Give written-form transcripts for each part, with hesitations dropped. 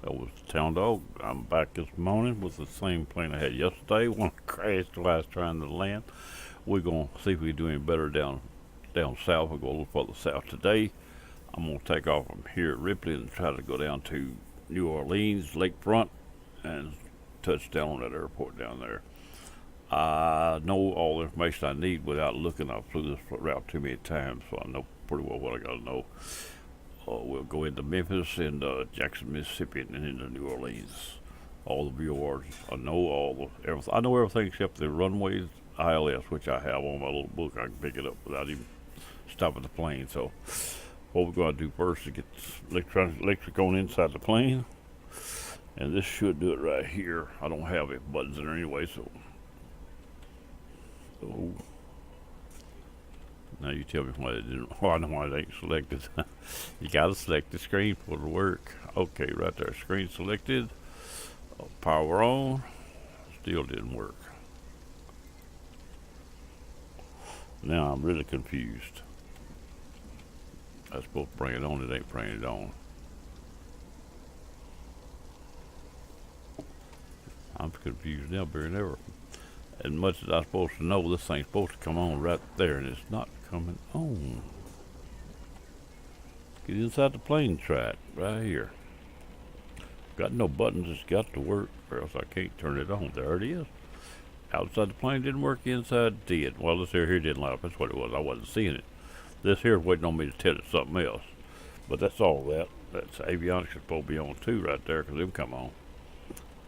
That was the Town Dog. I'm back this morning with the same plane I had yesterday. One crashed while I was trying to land. We're gonna see if we can do any better down south. We'll go a little further south today. I'm gonna take off from here at Ripley and try to go down to New Orleans, Lakefront, and touch down on that airport down there. I know all the information I need without looking. I flew this route too many times, so I know pretty well what I gotta know. We'll go into Memphis and Jackson, Mississippi, and then into New Orleans. All the VORs. I know everything. I know everything except the runways ILS, which I have on my little book. I can pick it up without even stopping the plane. So what we're going to do first is get electric on inside the plane, and this should do it right here. I don't have any buttons in there anyway, so now you tell me why it didn't. Well, I know why it ain't selected. You gotta select the screen for it to work. Okay, right there, screen selected. Power on. Still didn't work. Now I'm really confused. I was supposed to bring it on. It ain't bringing it on. I'm confused now, better than ever. As much as I'm supposed to know, this thing's supposed to come on right there, and it's not coming on. Get inside the plane track, right here. Got no buttons, it's got to work, or else I can't turn it on. There it is. Outside the plane didn't work, inside did. Well, this here didn't light up, that's what it was. I wasn't seeing it. This here is waiting on me to tell it something else. But that's all that. That's avionics is supposed to be on too right there, because them come on.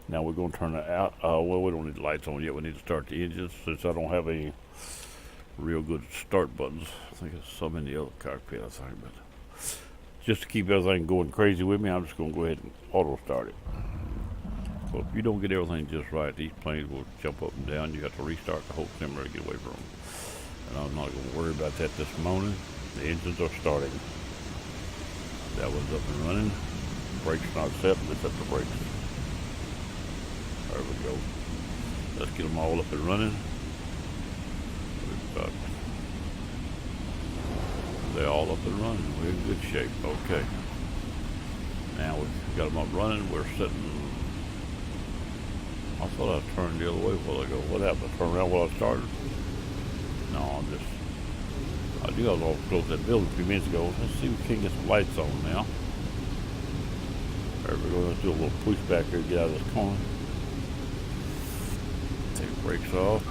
Now we're going to turn it out. Well, we don't need the lights on yet. We need to start the engines since I don't have any real good start buttons. I think there's some in the other cockpit, I think. But just to keep everything going crazy with me, I'm just going to go ahead and auto start it. So if you don't get everything just right, these planes will jump up and down. You have to restart the whole simulator to get away from them. And I'm not going to worry about that this morning. The engines are starting. That one's up and running. Brakes not set. Let's set the brakes. There we go. Let's get them all up and running. They're all up and running. We're in good shape. Okay. Now we've got them up running. We're sitting. I thought I turned the other way a while ago. What happened? I turned around while I started? No, I knew I was all close to that building a few minutes ago. Let's see if we can get some lights on now. There we go. Let's do a little push back here to get out of this corner. Take the brakes off.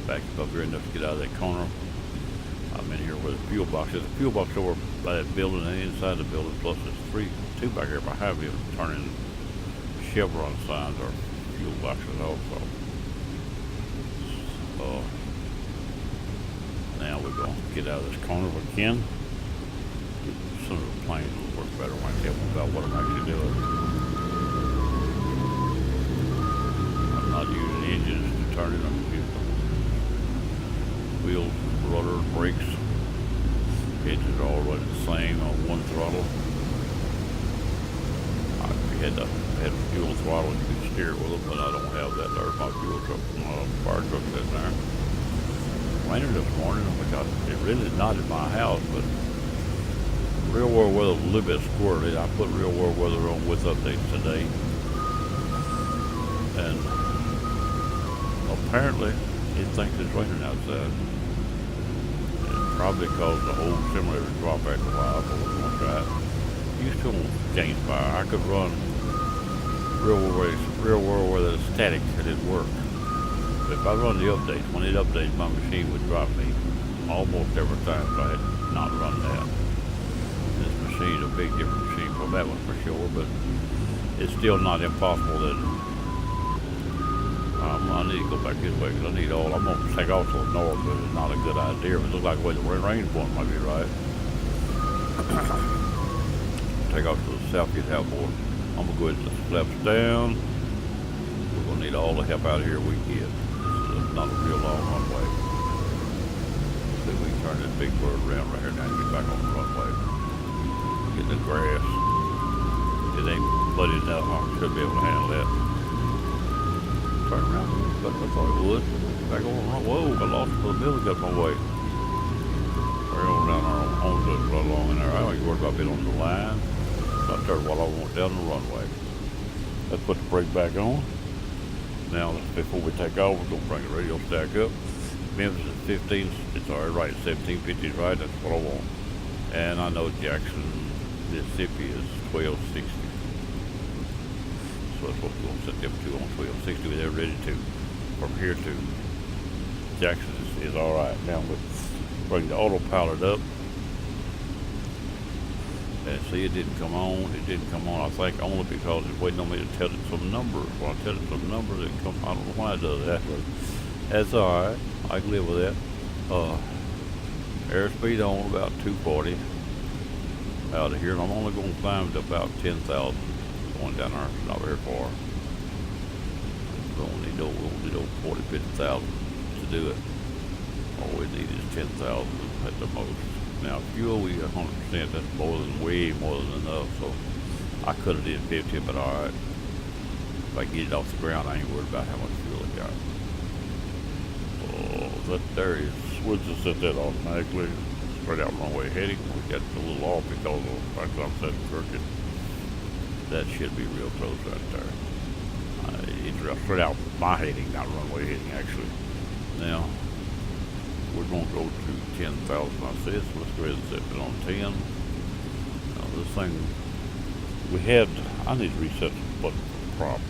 Back up here enough to get out of that corner. I'm in here where the fuel box is. The fuel box over by that building and inside the building. Plus there's two back here behind me turning Chevron signs or fuel boxes also. Now we're going to get out of this corner if we can. Some of the planes will work better when I tell them about what I'm actually doing. I'm not using engines to turn it. I'm using wheels, rudder, brakes. Engines are all running the same on one throttle. If you had a fuel throttle, you could steer it with it, but I don't have that. There's my fuel truck, my fire truck sitting there. Raining this morning. Oh my God, it really is not in my house, but real world weather was a little bit squirrely. I put real world weather on with updates today, and apparently it thinks it's raining outside. It probably caused the whole simulator to drop after a while, but we're going to try it. Used to gain fire. I could run real world weather static, it didn't work. But if I run the updates, when it updates, my machine would drop me almost every time if I had not run that. This machine is a big different machine from that one for sure, but it's still not impossible that I need to go back this way because I'm going to take off to the north, but it's not a good idea. If it looks like the way the rain's going, might be right. Take off to the south, get help more. I'm going to go ahead and just flaps down. We're going to need all the help out of here we can get. This is not a real long runway. See if we can turn this big bird around right here now and get back on the runway. Get the grass. It ain't muddy enough. I should be able to handle that. Turn around. But I thought it would. Back on the run. Whoa, I lost it for the middle, got my way. We're on down our own run along in there. I don't even worry about being on the line. Right there while I went down the runway. Let's put the brake back on. Now, before we take off, we're going to bring the radio stack up. Memphis is 15, it's already right, 1750 is right, that's what I want. And I know Jackson, Mississippi is 1260. So that's what we're going to set them to on 1260. They're ready to, from here to Jackson is alright. Now we'll bring the autopilot up. And see, it didn't come on. It didn't come on, I think, only because it's waiting on me to tell it some numbers. When I tell it some numbers, it come. I don't know why it does that, but that's alright. I can live with that. Airspeed on about 240 out of here, and I'm only going to climb to about 10,000 going down there. It's not very far. We don't need over 40, 50,000 to do it. All we need is 10,000 at the most. Now fuel, we 100%. That's way more than enough. So I could have did 50, but all right. If I get it off the ground, I ain't worried about how much fuel it got. Oh, that there is. We'll just set that automatically. Straight out runway heading. We got a little off because of the fact that I'm setting crooked. That should be real close right there. It's straight out my heading, not runway heading actually. Now we're going to go to 10,000. I said, so let's go ahead and set it on 10. Now this thing, I need to reset the button for the prop.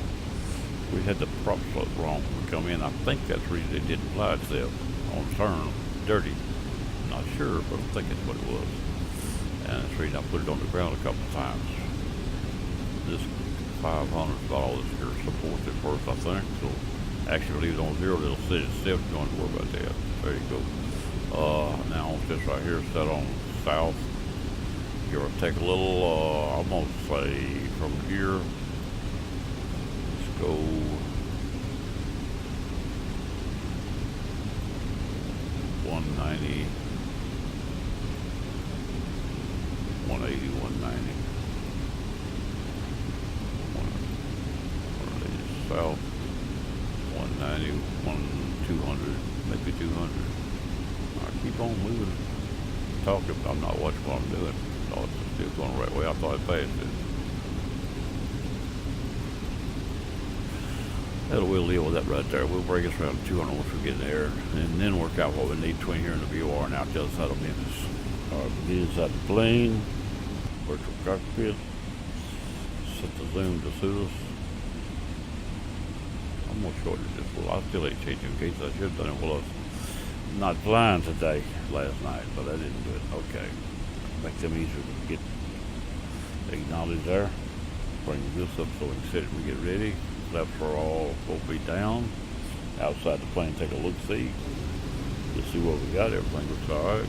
We had the prop slot wrong when we come in. I think that's the reason it didn't fly itself on turn, dirty. Not sure, but I think that's what it was. And that's the reason I put it on the ground a couple of times. This 500 is about all this here supports at first, I think. So actually, leave it on 0, it'll set itself. You don't have to worry about that. There you go. Now this right here set on south. You're gonna take a little, I'm gonna say from here, let's go 190, 180, 190. 180 south, 190, 200, maybe 200. I keep on moving, talking, but I'm not watching what I'm doing. Oh, it's still going the right way. I thought it passed it. We'll deal with that right there. We'll break us around 200 once we get there, and then work out what we need between here and the VOR and out the other side of Memphis. This inside the plane, virtual cockpit, set the zoom to suit us. I'm going to shorten it just a little. I still ain't changing gates. I should have done it while I was not flying today, last night, but I didn't do it. Okay. Make them easier to get acknowledged there. Bring this up so we can set it when we get ready. Flaps are all supposed to be down. Outside the plane, take a look, see. Just see what we got. Everything looks alright.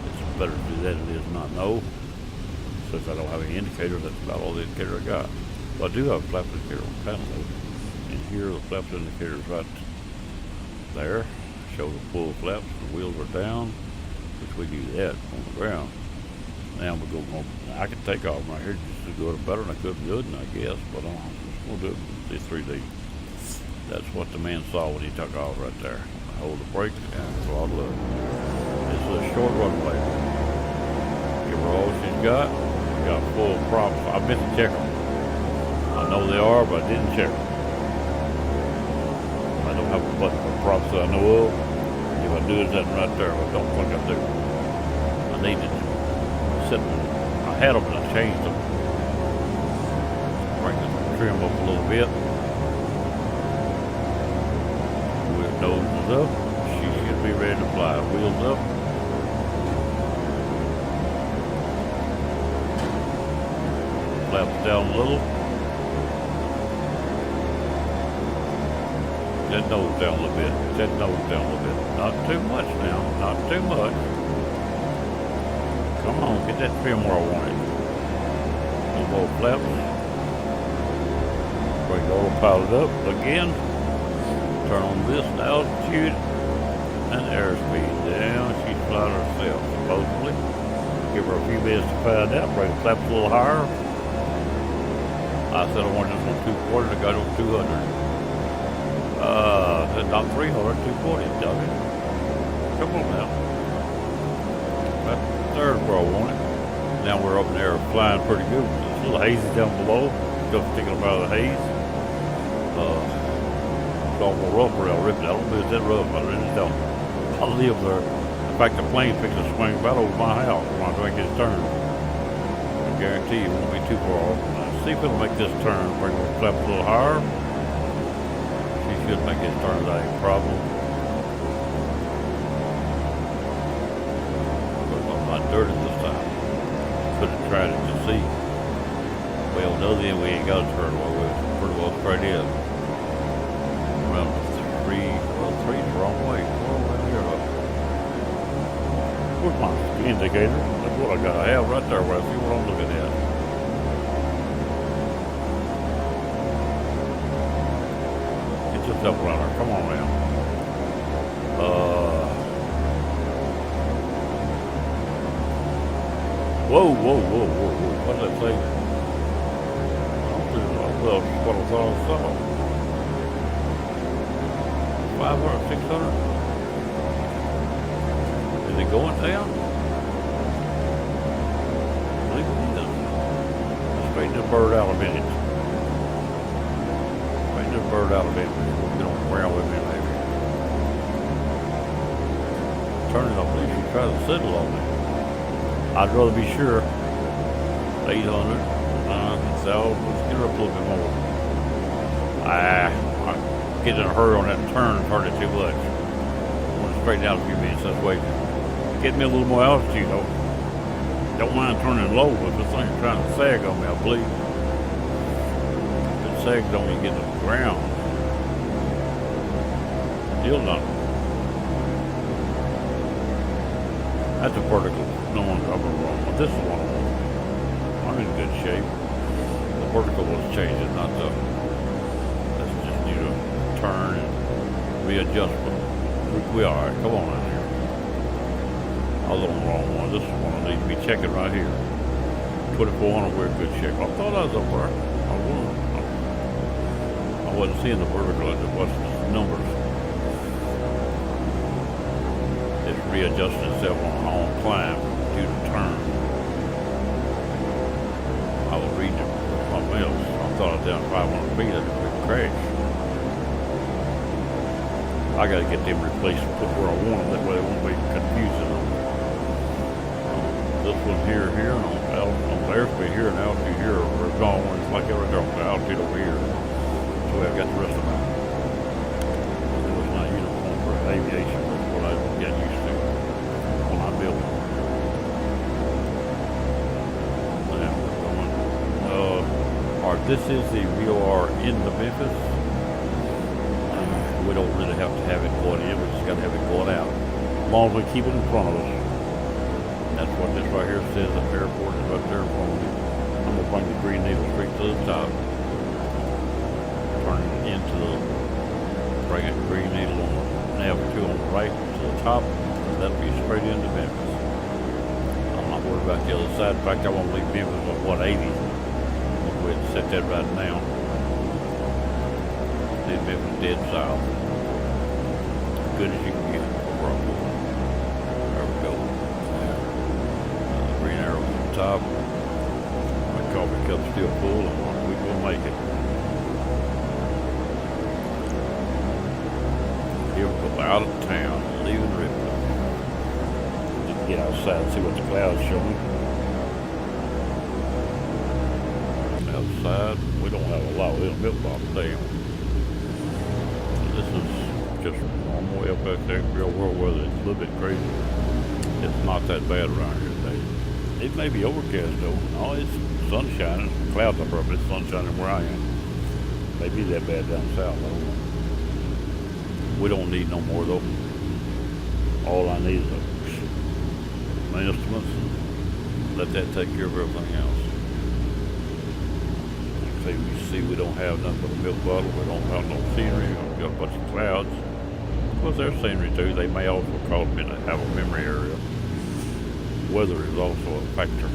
It's better to do that than it is not know. Since I don't have any indicators, that's about all the indicator I got. Well, I do have a flap indicator on the panel though. And here the flap indicator is right there. Show the full flaps, the wheels are down, which we do that on the ground. Now we're going. I can take off right here just to do it better than I could good, and I guess, but we'll do it with the 3D. That's what the man saw when he took off right there. Hold the brake and throttle up. This is a short runway. Give her all she's got. We got full props. I meant to check them. I know they are, but I didn't check them. I don't have a button for props that I know of. If I do, it's that right there. I don't think I do. I need to set them. I had them and I changed them. Bring the trim up a little bit. Wheel nose is up. She should be ready to fly. Wheels up. Flaps down a little. That nose down a little bit. That nose down a little bit. Not too much now. Not too much. Come on, get that trim where I want it. No more flaps. Bring the autopilot up again. Turn on this altitude and airspeed down. She's flying herself, supposedly. Give her a few minutes to find out. Bring the flaps a little higher. I said I wanted this on 240. I got it on 200. Not 300, 240, dummy. Come on now. That's the third where I want it. now we're up in the air flying pretty good. It's a little hazy down below, still sticking up out of the haze. It's awful rough around Ripley. I don't think it's that rough. I really don't. I live there. In fact, the plane fixed to swing about over my house when I make this turn. I guarantee you it won't be too far off. Let's see if it'll make this turn. Bring the flap a little higher. She should make this turn without any problem. But I'm not dirty this time. Could have tried it to see. Well, on the other end, we ain't got a turn. Well, we're pretty well straight in. Around three's the wrong way. Where's my indicator? That's what I gotta have right there where I see what I'm looking at. Get yourself around there. Come on now. Whoa. What's that say? Well, what I thought I saw. 500, 600? Is it going down? I believe it is. Straighten the bird out a minute. Straighten the bird out a minute. We'll get on the ground with me maybe. Turning, I believe she tried to settle on me. I'd rather be sure. 800. So let's get her up a little bit more. I get in a hurry on that turn, turn it too much. I want to straighten out a few minutes. That's way. Get me a little more altitude though. Don't mind turning low, but this thing's trying to sag on me, I believe. If it sags on me, you get to the ground. Still not. That's a vertical. No one's ever wrong. But this is one of them. I'm in good shape. The vertical was changing, not the. That's just need to turn and readjustment. We are. Right. Come on in here. I was on the wrong one. This is one I need to be checking right here. 2400, we're in good shape. I thought I was up there. I wasn't seeing the vertical. It wasn't the numbers. It's readjusting itself on climb due to turn. I was reading it for something else. I thought I was down 500 feet. That's a big crash. I gotta get them replaced and put where I want them. That way they won't be confusing them. This one here, and on the airspeed here and altitude here are gone. It's like every drop the altitude over here. So I've got the rest of them. It was not uniform for aviation. That's what I get used to when I build it. Now we're going. Alright, this is the VOR into Memphis. We don't really have to have it going in, we just got to have it going out. As long as we keep it in front of us. That's what this right here says. The airport is right there in front of me. I'm going to bring the green needle straight to the top. Turn it into the, bring it green needle on the nav 2 on the right to the top. That'll be straight into Memphis. I'm not worried about the other side. In fact, I want to leave Memphis at 180. I'm going to go ahead and set that right now. Memphis dead south. As good as you can get for Rumble. There we go. The green arrow at the top. My coffee cup's still full and we will make it. Here we go out of town, leaving Ripley. Just get outside and see what the clouds show me. Outside, we don't have a lot of milk bottles down. This is just normal FX real world weather. It's a little bit crazy. It's not that bad around here today. It may be overcast though. No, it's sun shining. Clouds up there, but it's sun shining where I am. Maybe that bad down south. I don't know. We don't need no more though. All I need is my instruments and let that take care of everything else. See, we don't have nothing but a milk bottle. We don't have no scenery. We've got a bunch of clouds. Of course, there's scenery too. They may also cause me to have a memory area. Weather is also a factor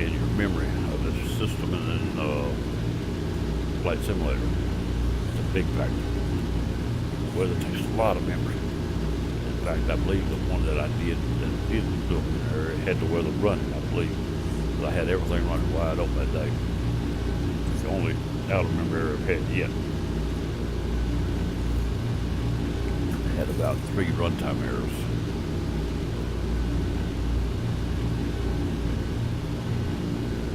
in your memory of the system and in flight simulator. It's a big factor. Weather takes a lot of memory. In fact, I believe the one that I did do in there had the weather running, I believe. I had everything running wide open that day. It's the only aluminum area I've had yet. I had about 3 runtime errors.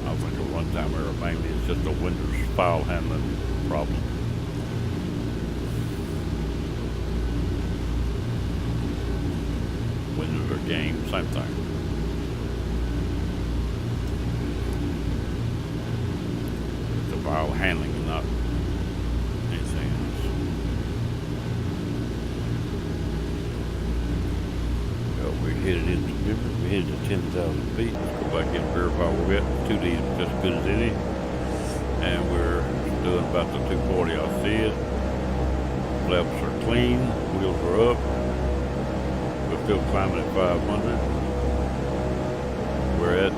I think a runtime error mainly is just a Windows file handling problem. Windows or game, same thing. It's a file handling and not anything else. Well, we're headed into river. We're headed to 10,000 feet. Let's go back in and verify we're at 2D is just as good as any. And we're doing about the 240. I see it. Flaps are clean. Wheels are up. We're still climbing at 500. We're at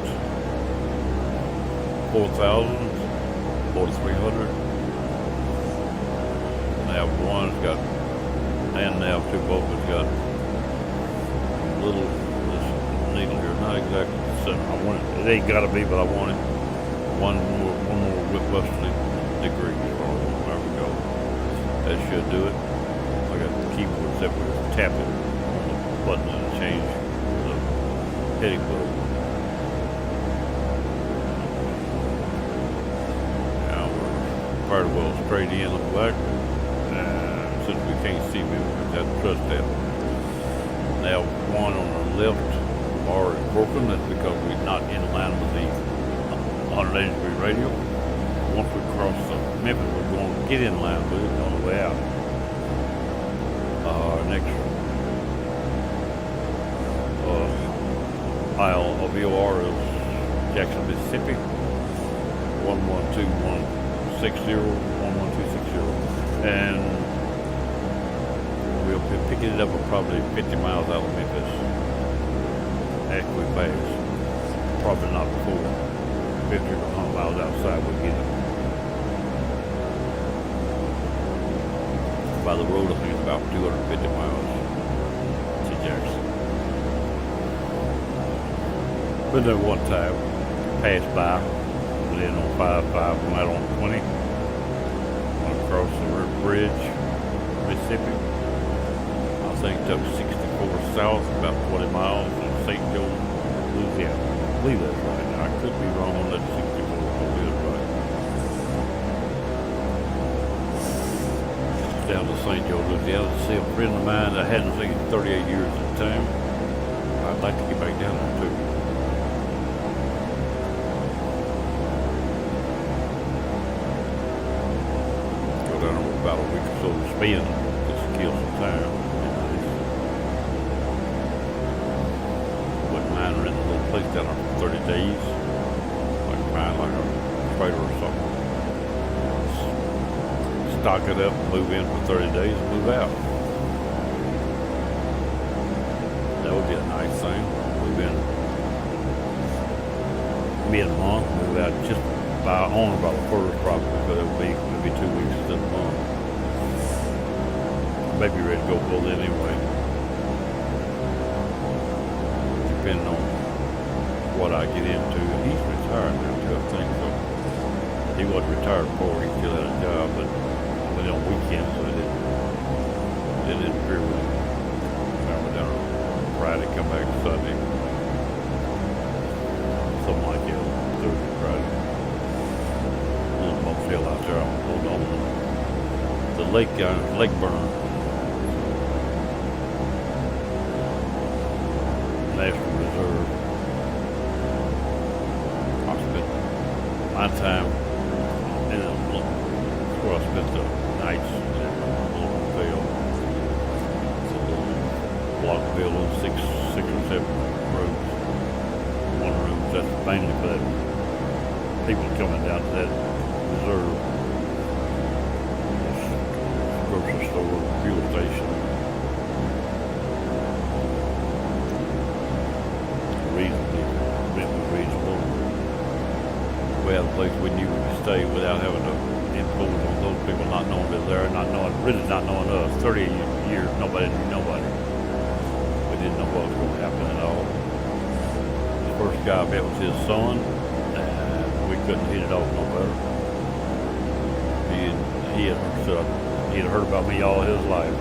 4,000, 4,300. Nav 1's got, and Nav 2 both has got a little, this needle here, not exactly the center. I want it, it ain't gotta be, but I want it. One more whip-busting degree. There we go. That should do it. I got the keyboard that we're tapping on the button to change the heading button. Now we're fired well straight in on the back. Since we can't see me, we have to trust that. Now 1 on the left bar is broken. That's because we're not in line with the 180-degree radial. Once we cross the Memphis, we're going to get in line with it on the way out. Next aisle of VOR is Jackson, Mississippi. 112160, 11260. And we'll be picking it up at probably 50 miles out of Memphis after we pass. Probably not before 50 or 100 miles outside we get it. By the road, I think it's about 250 miles to Jackson. Been there one time, passed by, went in on 55, went out on 20, went across the bridge, Mississippi. I think took 64 south, about 20 miles to St. Joe, Louisiana. I believe that's right. I could be wrong on that 64, but that's right. Down to St. Joe, Louisiana to see a friend of mine that I hadn't seen in 38 years at the time. I'd like to get back down there too. Go down there about a week or so to spend just to kill some time. Wouldn't mind renting a little place down there for 30 days. Like find like a trailer or something. Stock it up, move in for 30 days, and move out. That would be a nice thing. Move in mid-month, move out just by owner by the first probably, because it would be maybe 2 weeks instead of a month. Maybe ready to go full in anyway. Depending on what I get into. He's retired now too, I think. So he wasn't retired before, he still had a job, but on weekends, so it didn't interfere with him. Travel down on Friday, come back Sunday. Something like that, Thursday, Friday. A little motel out there, I'm holding on the lake burn. National Reserve. I spent my time in where I spent the nights in a little hotel. It's a little block building, six or seven rooms. One room that's mainly for that people coming down to that reserve. Grocery store, fuel station. Reasonable. We had a place we knew we could stay without having to impose on those people not knowing they're there, really not knowing us. 30 years, nobody knew nobody. We didn't know what was going to happen at all. The first guy I met was his son. We couldn't hit it off no better. He had heard about me all his life.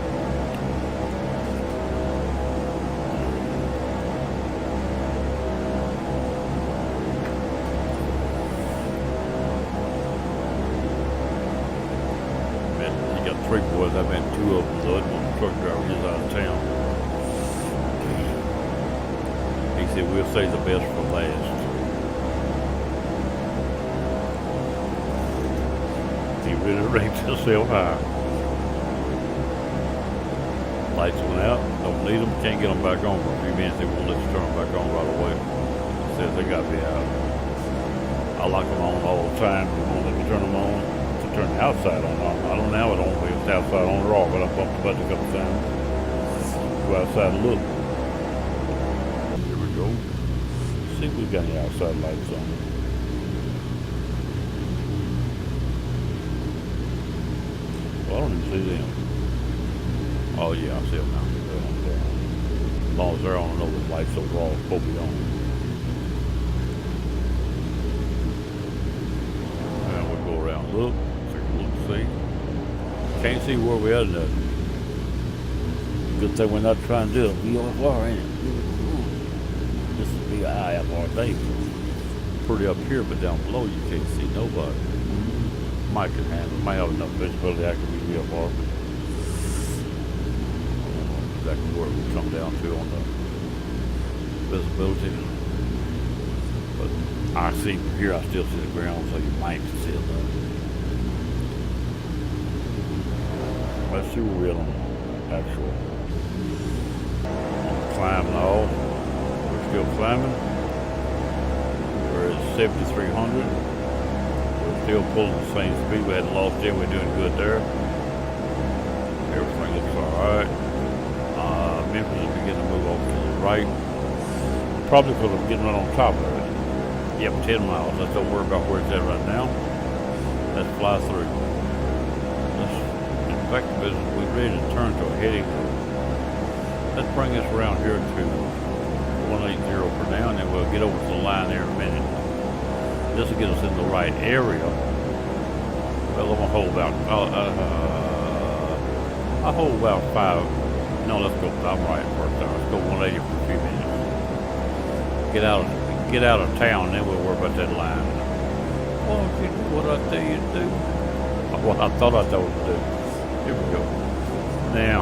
He got 3 boys. I met 2 of them. The other one, the truck driver, he's out of town. He said, we'll save the best for last. He really ranked himself high. Lights went out, don't need them, can't get them back on for a few minutes. They won't let you turn them back on right away. He says they gotta be out. I like them on all the time. They won't let me turn them on. To turn the outside on. I don't know how it on, but it's outside on or off, but I bumped the button a couple times. Go outside and look. Here we go. See if we got any outside lights on. Well, I don't even see them. Oh yeah, I see them now. As long as they're on, I know the lights overall are supposed to be on. Now we'll go around, look, see. Can't see where we are nothing. Good thing we're not trying to do it. VFR, ain't it? This will be an IFR thing. Pretty up here, but down below you can't see nobody. Might can handle it. Might have enough visibility I can be VFR. Exactly where we come down to on the visibility. But I see from here, I still see the ground, so you might see it. Let's see where we're on actual climb and all. We're still climbing. We're at 7,300. We're still pulling the same speed. We hadn't lost it. We're doing good there. Everything looks alright. Memphis is beginning to move over to the right. Probably because I'm getting right on top of it. Yep, 10 miles. Let's don't worry about where it's at right now. Let's fly through. In fact, we're ready to turn to a heading. Let's bring this around here to 180 for now, and then we'll get over to the line there in a minute. This will get us in the right area. Well, I'm gonna hold about. I'll hold about 5. No, let's go. I'm right first time. Let's go 180 for a few minutes. Get out of town, then we'll worry about that line. Won't you do what I tell you to do? What I thought I told you to do. Here we go. Now.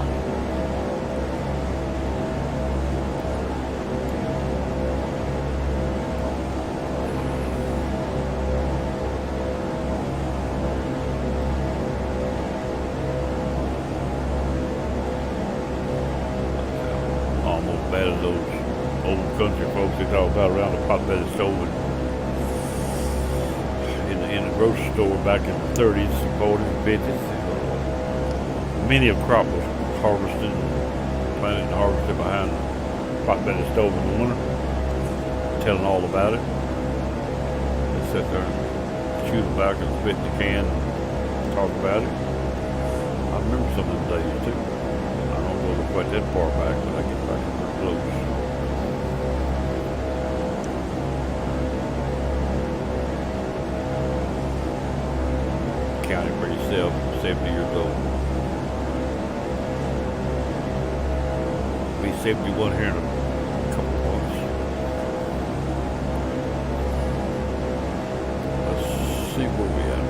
Almost bad as those old country folks they talk about around the pot-bellied stove in the grocery store back in the 30s, 40s, and 50s. Many a crop was harvested, planted and harvested behind the pot-bellied stove in the winter. Telling all about it. They sit there and chew tobacco and spit in the can and talk about it. I remember some of them days too. I don't go quite that far back, but I get back pretty close. Counting for yourself, 70 years old. Be 71 here in a couple months. Let's see where we at.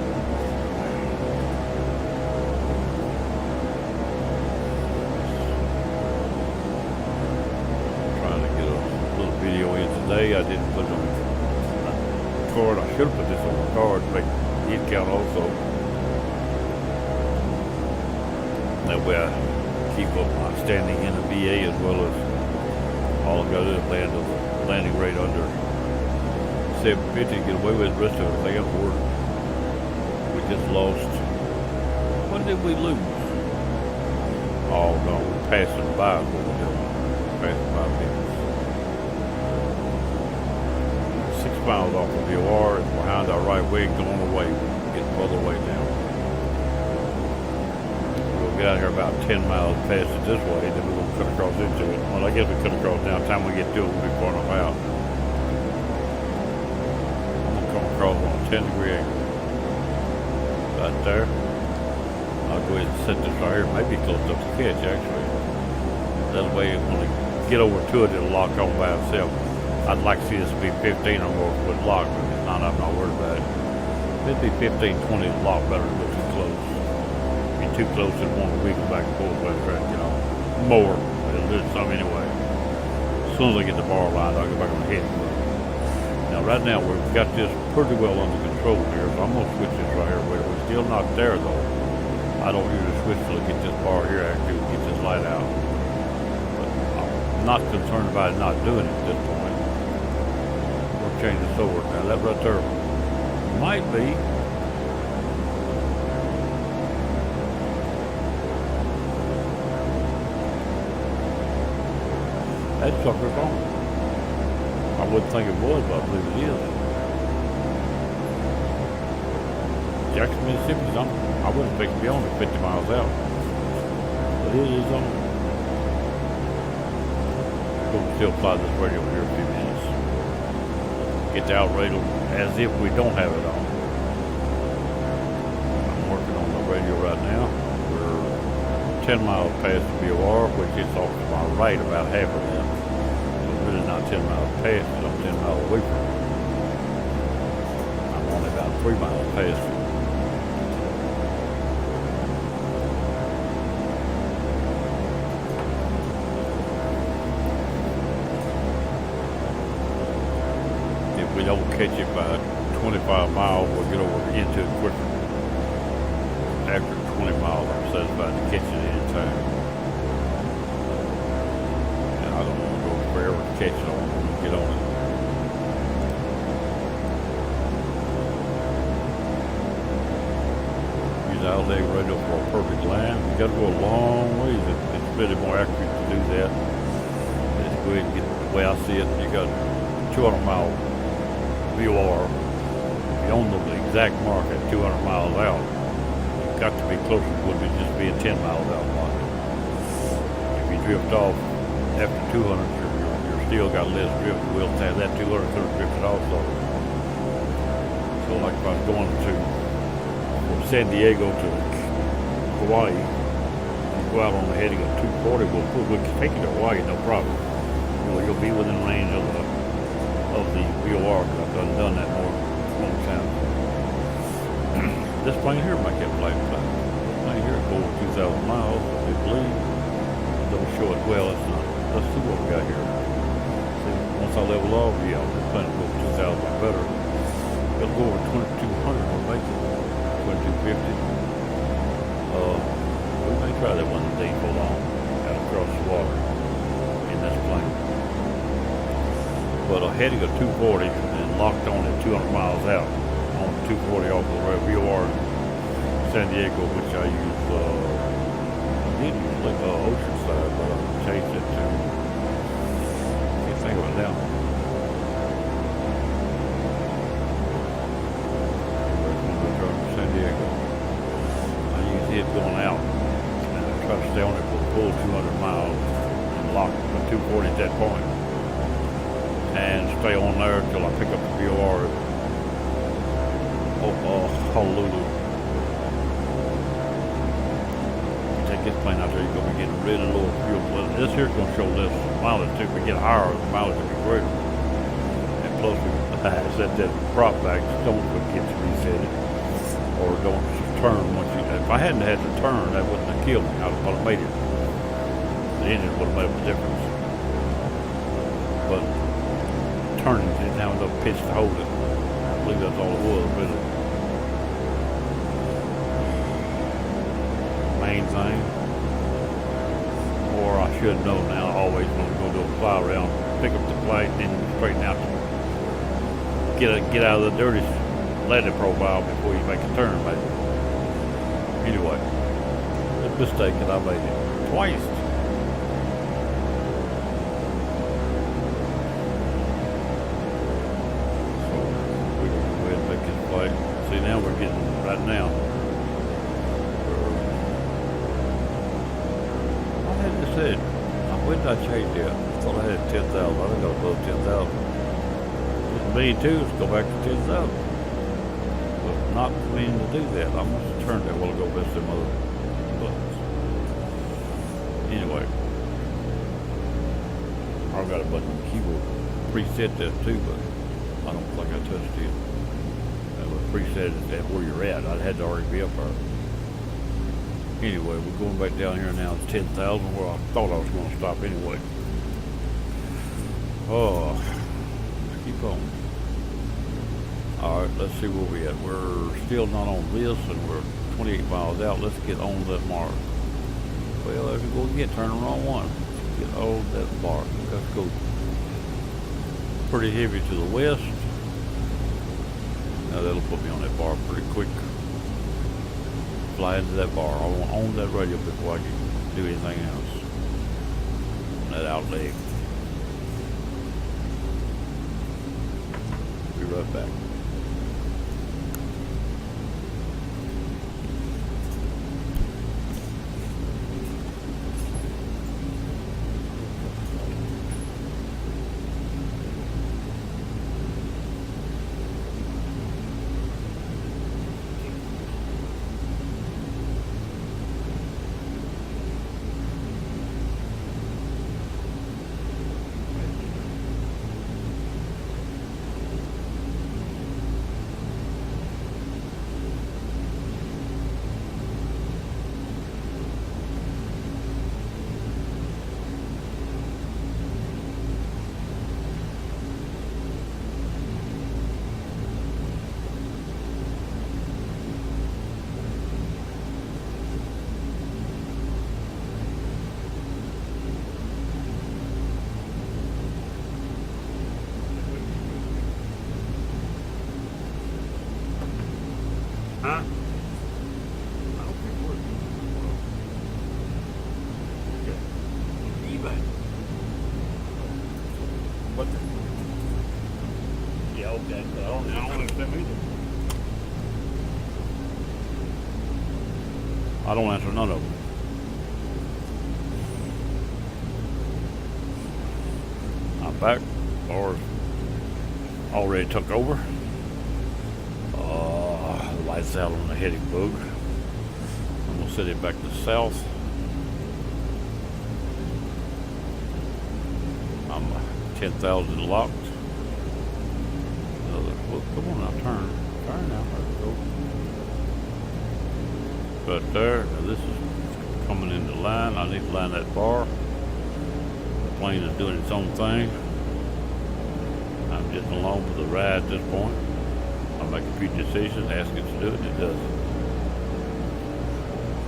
Trying to get a little video in today. I didn't put it on the card. I should have put this on the card to make the head count also. That way I keep up my standing in the VA as well as all I got to do is land the landing rate under 750 and get away with the rest of everything else. We just lost. What did we lose? Oh no, we're passing by what we're doing. Passing by minutes. 6 miles off of the OR and behind our right wing going away, getting further away now. Get out here about 10 miles past it this way, then we're going to cut across into it. Well, I guess we cut across now. By the time we get to it, we'll be far enough out. I'm going to come across on 10-degree angle. Right there. I'll go ahead and set this right here. Maybe close up the catch actually. That way when I get over to it, it'll lock on by itself. I'd like to see this be 15 or more with lock, but if not, I'm not worried about it. If it'd be 15, 20, it'd lock better than go too close. Be too close and want to wiggle back and forth when I try to get on. More. It'll do some anyway. As soon as I get the bar lined, I'll go back on the head. Now right now we've got this pretty well under control here, so I'm going to switch this right here. We're still not there though. I don't usually switch till I get this bar here after we get this light out. But I'm not concerned about it not doing it at this point. We'll change this over. Now that right there might be. That sucker's on. I wouldn't think it was, but I believe it is. Jackson, Mississippi's on. I wouldn't think it'd be on it 50 miles out. But it is on. We'll still fly this radio here a few minutes. Get the out radio as if we don't have it on. I'm working on the radio right now. We're 10 miles past the BOR, which is off to my right about half of that. Really not 10 miles past it, I'm 10 miles away from it. I'm only about 3 miles past it. If we don't catch it by 25 miles, we'll get over into it quicker. After 20 miles, I'm satisfied to catch it any time. I don't want to go forever to catch it on when we get on it. Use the outlet radio for a perfect line. You got to go a long way. It's really more accurate to do that. Let's go ahead and get the way I see it. You got 200 mile VOR. If you don't know the exact mark at 200 miles out, you've got to be closer to what it just being 10 miles out mark. If you drift off after 200, you're still got less drift. We'll have that 200 drifted also. So like if I was going to from San Diego to Hawaii, you go out on the heading of 240, we'll take you to Hawaii, no problem. You'll be within range of the VOR, because I've done that more long time. This plane here might get flight time. This plane here goes 2,000 miles, I believe. Don't show it well, it's not. Let's see what we got here. See, once I level off, yeah, this plane will go 2,000 better. It'll go over 2,200 on make it. 2,250. We may try that one today for long, out across the water in this plane. But a heading of 240 and locked on at 200 miles out on 240 off the VOR San Diego, which I use. I did use like Oceanside, but I changed it to. Can't think of it now. San Diego. I use it going out, and I try to stay on it for the full 200 miles and lock at 240 at that point, and stay on there until I pick up the VOR. Honolulu. Take this plane out there, you're going to be getting really low fuel. This here's going to show less mileage. If we get higher, the mileage will be greater. And plus, I set that prop back, don't forget to reset it. Or don't turn once you. If I hadn't had to turn, that wouldn't have killed me. I would have made it. The engine would have made a difference. But turning, didn't have enough pitch to hold it. I believe that's all it was, really. Main thing. Or I should know now, always when we go do a fly around, pick up the flight, then straighten out. Get out of the dirty landing profile before you make a turn, maybe. Anyway, it's a mistake that I made it twice. So we can go ahead and make this flight. See, now we're getting right now. I had this said, when did I change that? I thought I had 10,000. I think I was above 10,000. Me too, let's go back to 10,000. was not meaning to do that. I must have turned that while ago, best them other buttons. Anyway, I've got a button on the keyboard preset that too, but I don't think I touched it. That was preset at where you're at. I had to already be up there. Anyway, we're going back down here now. It's 10,000 where I thought I was going to stop anyway. Oh, let's keep on. All right, let's see where we at. We're still not on this, and we're 28 miles out. Let's get on that mark. Well, there we go again. Turn the wrong one. Let's get on that mark. Let's go. Pretty heavy to the west. Now that'll put me on that bar pretty quick. Fly into that bar. I want to own that radio before I can do anything else. On that out leg. Be right back. Huh? I don't think we're okay. eBay. What the? Yeah, okay. I don't understand either. I don't answer none of them. I'm back, or already took over. Lights out on the heading bug. I'm gonna set it back to south. I'm 10,000 locked. Well, come on now, turn now. There we go. Right there. Now this is coming into line. I need to line that bar. The plane is doing its own thing. I'm just along for the ride at this point. I make a few decisions, ask it to do it, and it does it.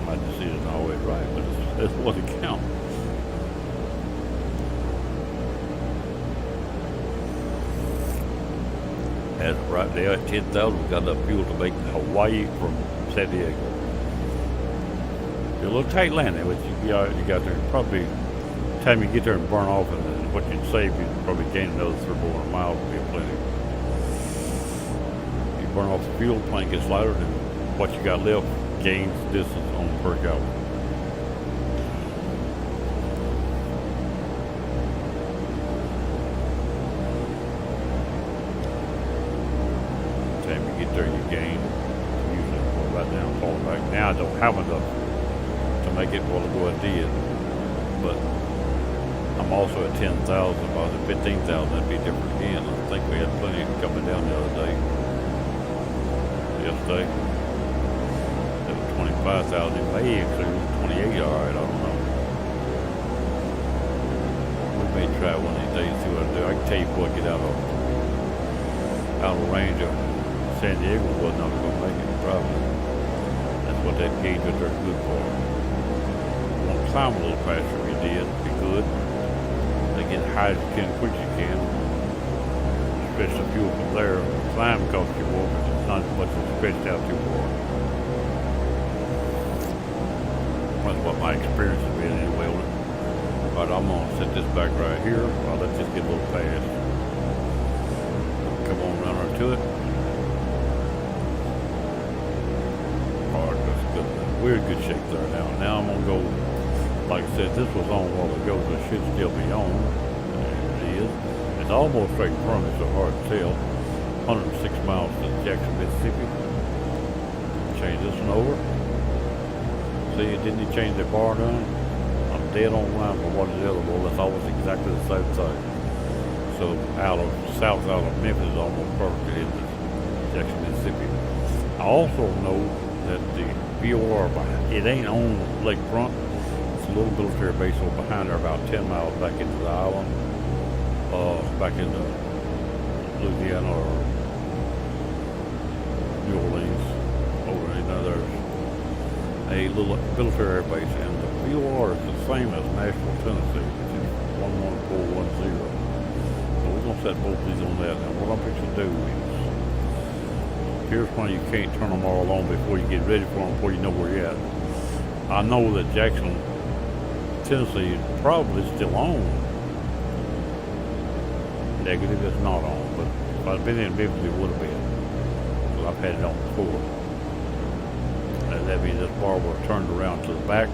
My decision's always right, but it's what it counts. As of right now at 10,000, we've got enough fuel to make Hawaii from San Diego. You're a little tight landing, but you got there. Probably, by the time you get there and burn off, and what you'd save, you'd probably gain another 3 or 400 miles would be plenty. Burn off the fuel, plane gets lighter, and what you got left gains distance on per gallon. Time you get there, you gain. Usually go right down, fall back. Now I don't have enough to make it while ago I did, but I'm also at 10,000. If I was at 15,000, that'd be different again. I think we had plenty coming down the other day. Yesterday, it was 25,000. It may include 28. All right, I don't know. We may try one of these days, see what I do. I can tell you before I get out of range of San Diego, was not going to make it. Probably. That's what that gauge was there good for. You want to climb a little faster if you did, it'd be good. They get high as you can, quick as you can. Stretch the fuel from there. Climb costs you more, but it's not as much as stretched out too far. That's what my experience has been anyway on it. But I'm going to set this back right here. I'll let this get a little fast. Come on, run her to it. Alright, that's good. We're in good shape there now. Now I'm going to go, like I said, this was on a while ago, so it should still be on. There it is. It's almost straight from it, so hard to tell. 106 miles to Jackson, Mississippi. change this one over. See, didn't he change the bar gun? I'm dead on line for what is the other one. That's always exactly the same thing. So south out of Memphis is almost perfect in Jackson, Mississippi. I also know that the VOR, it ain't on Lake Front. It's a little military base over behind there, about 10 miles back into the island, back into Louisiana or New Orleans. Over there, there's a little military base, and the VOR is the same as Nashville, Tennessee, which is 11410. So we're going to set both these on that. Now what I'm fixing to do is, here's when you can't turn them all on before you get ready for them, before you know where you're at. I know that Jackson, Tennessee is probably still on. Negative, it's not on, but if I'd been in Memphis, it would have been. Because I've had it on before. And that means this bar was turned around to the back.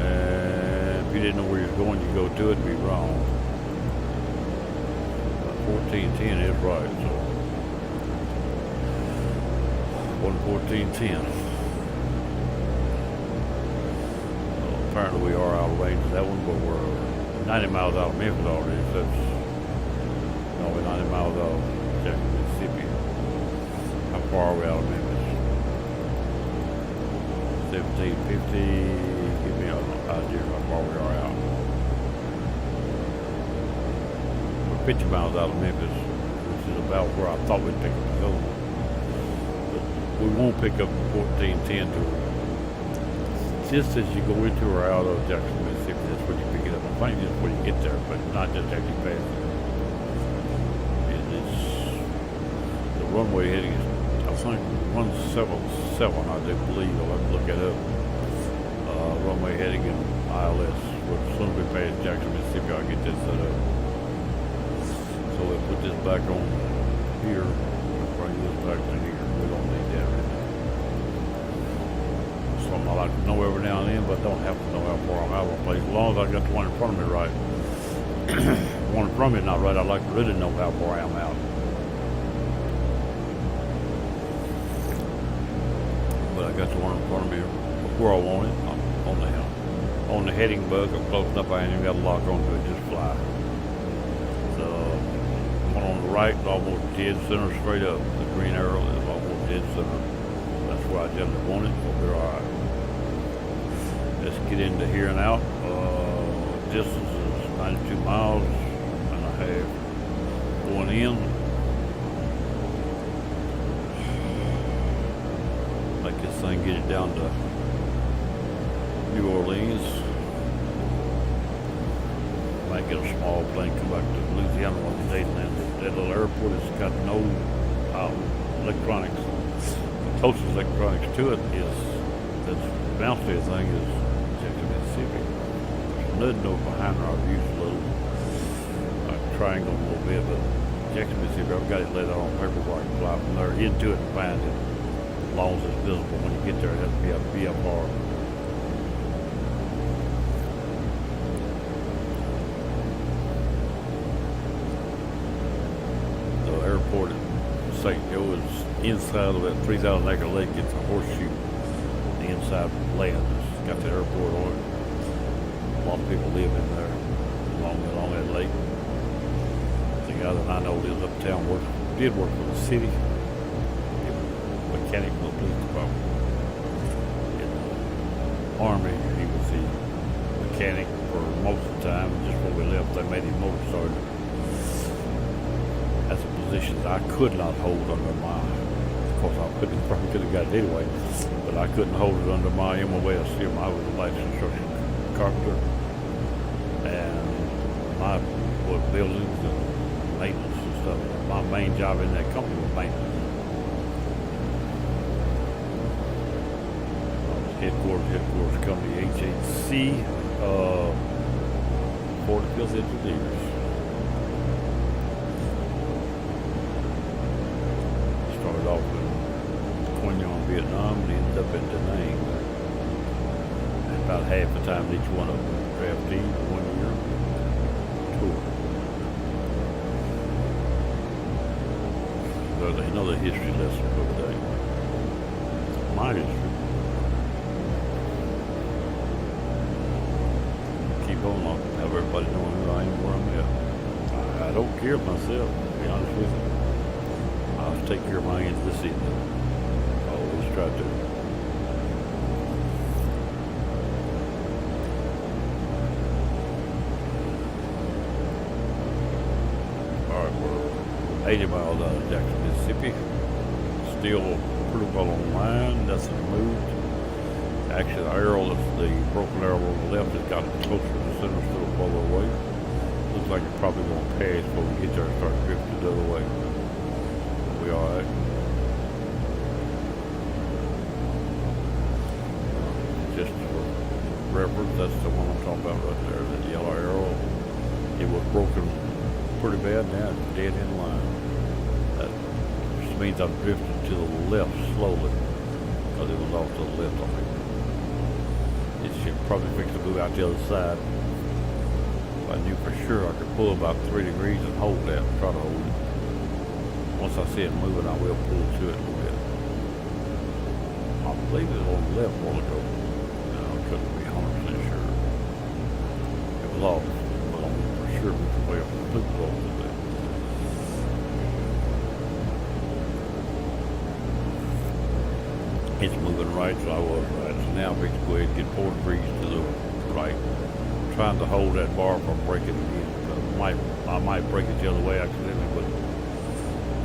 And if you didn't know where you're going, you go to it, it'd be wrong. But 1410 is right, so 11410. Apparently we are out of range of that one, but we're 90 miles out of Memphis already, so that's we're 90 miles out of Jackson, Mississippi. How far are we out of Memphis? 1750. Give me an idea of how far we are out. We're 50 miles out of Memphis, which is about where I thought we'd pick up the other one. But we won't pick up 1410 to just as you go into or out of Jackson, Mississippi. That's when you pick it up. I think just when you get there, but not just after you pass it. It's the runway heading is, I think, 177, I do believe. I'll have to look it up. Runway heading in ILS. As soon as we pass Jackson, Mississippi, I'll get this set up. So we'll put this back on here. Bring this back to here. We don't need that right now. Something I like to know every now and then, but don't have to know how far I'm out of a place. As long as I got the one in front of me right. The one in front of me is not right. I'd like to really know how far I am out. But I got the one in front of me where I want it. I'm on the heading bug. I'm close enough. I ain't even got a lock onto it. Just fly. The one on the right is almost dead center straight up. The green arrow is almost dead center. That's where I generally want it. So we're all right. Let's get into here and out. Distance is 92 miles and a half going in. Make this thing get it down to New Orleans. Might get a small plane, come back to Louisiana one of these days, and that little airport has got no electronics. The closest electronics to it is this bounce thing is Jackson, Mississippi. There's nothing over behind her. I've used a little triangle a little bit, but Jackson, Mississippi, I've got it laid out on paper where I can fly from there into it and find it. As long as it's visible when you get there, it has to be a VFR. The airport in St. Joe is inside of that 3,000 acre lake. It's a horseshoe. The inside land has got the airport on it. A lot of people live in there along that lake. The guy that I know lives uptown did work for the city. Mechanic for the police department. In the Army, he was the mechanic for most of the time. Just when we left, they made him motor sergeant. That's a position that I could not hold under my, of course I probably could have got it anyway, but I couldn't hold it under my MOS. I was a licensed construction carpenter, and my buildings and maintenance and stuff. My main job in that company was maintenance. Headquarters company, HHC, 45th Engineers. Started off in Quang Nguyen, Vietnam, and ended up in Da Nang. And about half the time each one of them draftee, 1 year tour. There's another history lesson for today. my history. Keep on, I'll have everybody knowing who I am, where I'm at. I don't care myself, to be honest with you. I'll take care of my ends this evening. I always try to. Alright, we're 80 miles out of Jackson, Mississippi. Still pretty well on line, nothing moved. Actually, the arrow, the broken arrow on the left has gotten closer to the center, still further away. Looks like it's probably going to pass before we get there and start drifting the other way. We alright. Just for reference, that's the one I'm talking about right there, that yellow arrow. It was broken pretty bad, now it's dead in line. That just means I'm drifting to the left slowly, because it was off to the left on me. It should probably fix the move out the other side. If I knew for sure I could pull about 3 degrees and hold that, try to hold it. Once I see it moving, I will pull to it a little bit. I believe it was on the left a while ago. No, I couldn't be 100% sure. It was off, but I'm for sure it was way off. It was off a little bit. It's moving right, so I was right. So now we can go ahead and get 4 degrees to the right. I'm trying to hold that bar from breaking it again. I might break it the other way accidentally, but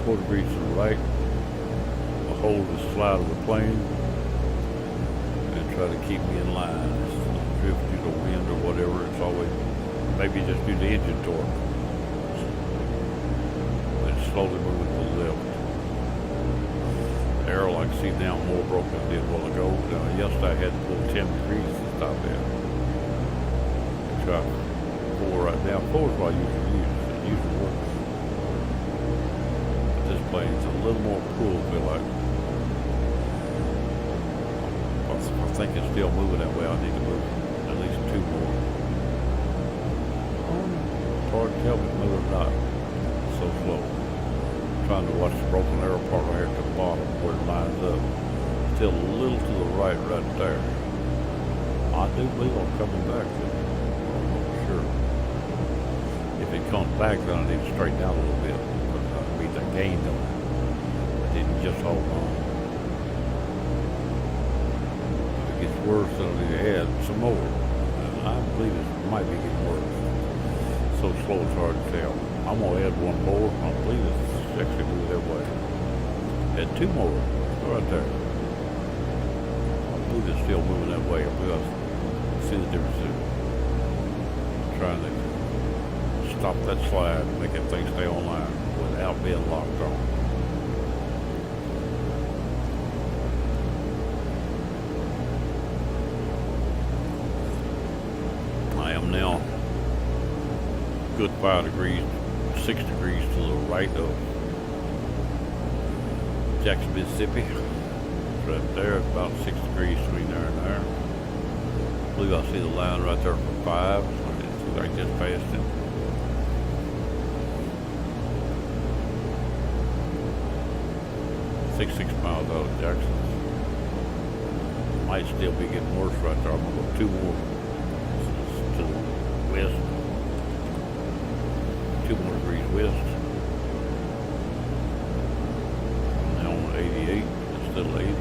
4 degrees to the right. I'll hold the slide of the plane and try to keep me in line. It's drift due to wind or whatever. It's always, maybe just due to engine torque. It's slowly moving to the left. Arrow I can see now more broken than it did a while ago. Yesterday I had to pull 10 degrees to stop that. Try 4 right now. 4 is what I usually use. It usually works. But this plane's a little more cool, I feel like. I think it's still moving that way. I need to move at least 2 more. It's hard to tell if it's moving or not. It's so slow. Trying to watch the broken arrow part right here at the bottom where it lines up. Still a little to the right there. I do believe I'm coming back to it. I'm not sure. If it comes back, then I need to straighten out a little bit. Because I mean, I gained on it. I didn't just hold on. If it gets worse, then I need to add some more. And I believe it might be getting worse. So slow it's hard to tell. I'm going to add 1 more. I believe it's actually moving that way. Add 2 more. Right there. I believe it's still moving that way. I believe I see the difference there. Trying to stop that slide and make that thing stay online without being locked on. I am now good 5 degrees, 6 degrees to the right of Jackson, Mississippi. Right there, it's about 6 degrees between there and there. I believe I see the line right there for 5. So I just passed it. Six miles out of Jackson. Might still be getting worse right there. I'm gonna go 2 more to the west. 2 more degrees west. I'm now on 88 instead of 80.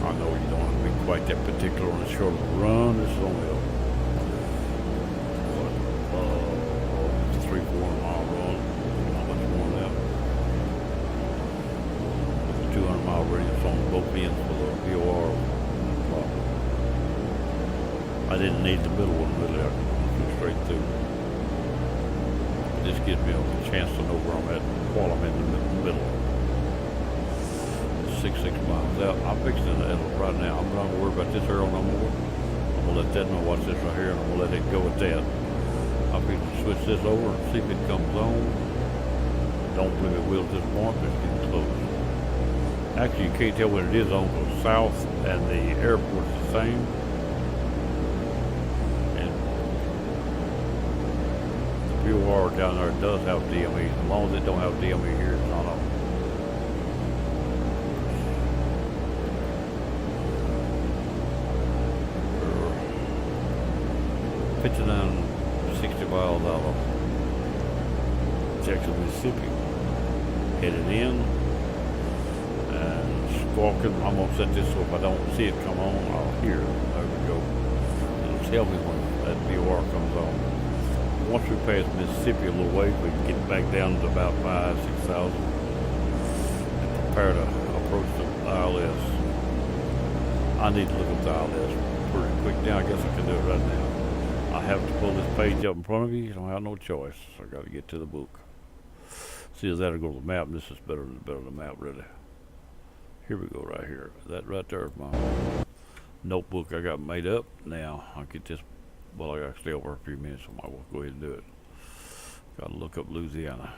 I know you don't want to be quite that particular on a short run. This is only a 300-400 mile run. Not much more than that. With a 200-mile radius on both ends for the VOR. I didn't need the middle one really. I could go straight through. This gives me a chance to know where I'm at while I'm in the middle. 6 miles out. I'm fixing it right now. I'm not gonna worry about this arrow no more. I'm gonna let that know. Watch this right here, and I'm gonna let it go at that. I'm going to switch this over and see if it comes on. Don't believe it will at this point, but it's getting close. Actually, you can't tell what it is on, because south and the airport's the same. VOR down there does have DME. As long as it don't have DME here, it's not on. 5960 miles out of Jackson, Mississippi. Headed in and squawking. I'm gonna set this so if I don't see it come on, I'll hear it. There we go. It'll tell me when that VOR comes on. Once we pass Mississippi a little ways, we can get back down to about 5,000-6,000 and prepare to approach the ILS. I need to look at the ILS pretty quick now. I guess I can do it right now. I have to pull this page up in front of you. I don't have no choice. I got to get to the book. See, that'll go to the map. This is better than the map, really. Here we go, right here. That right there is my notebook I got made up. Now I'll get this. Well, I got to stay over a few minutes, so I might go ahead and do it. Got to look up Louisiana.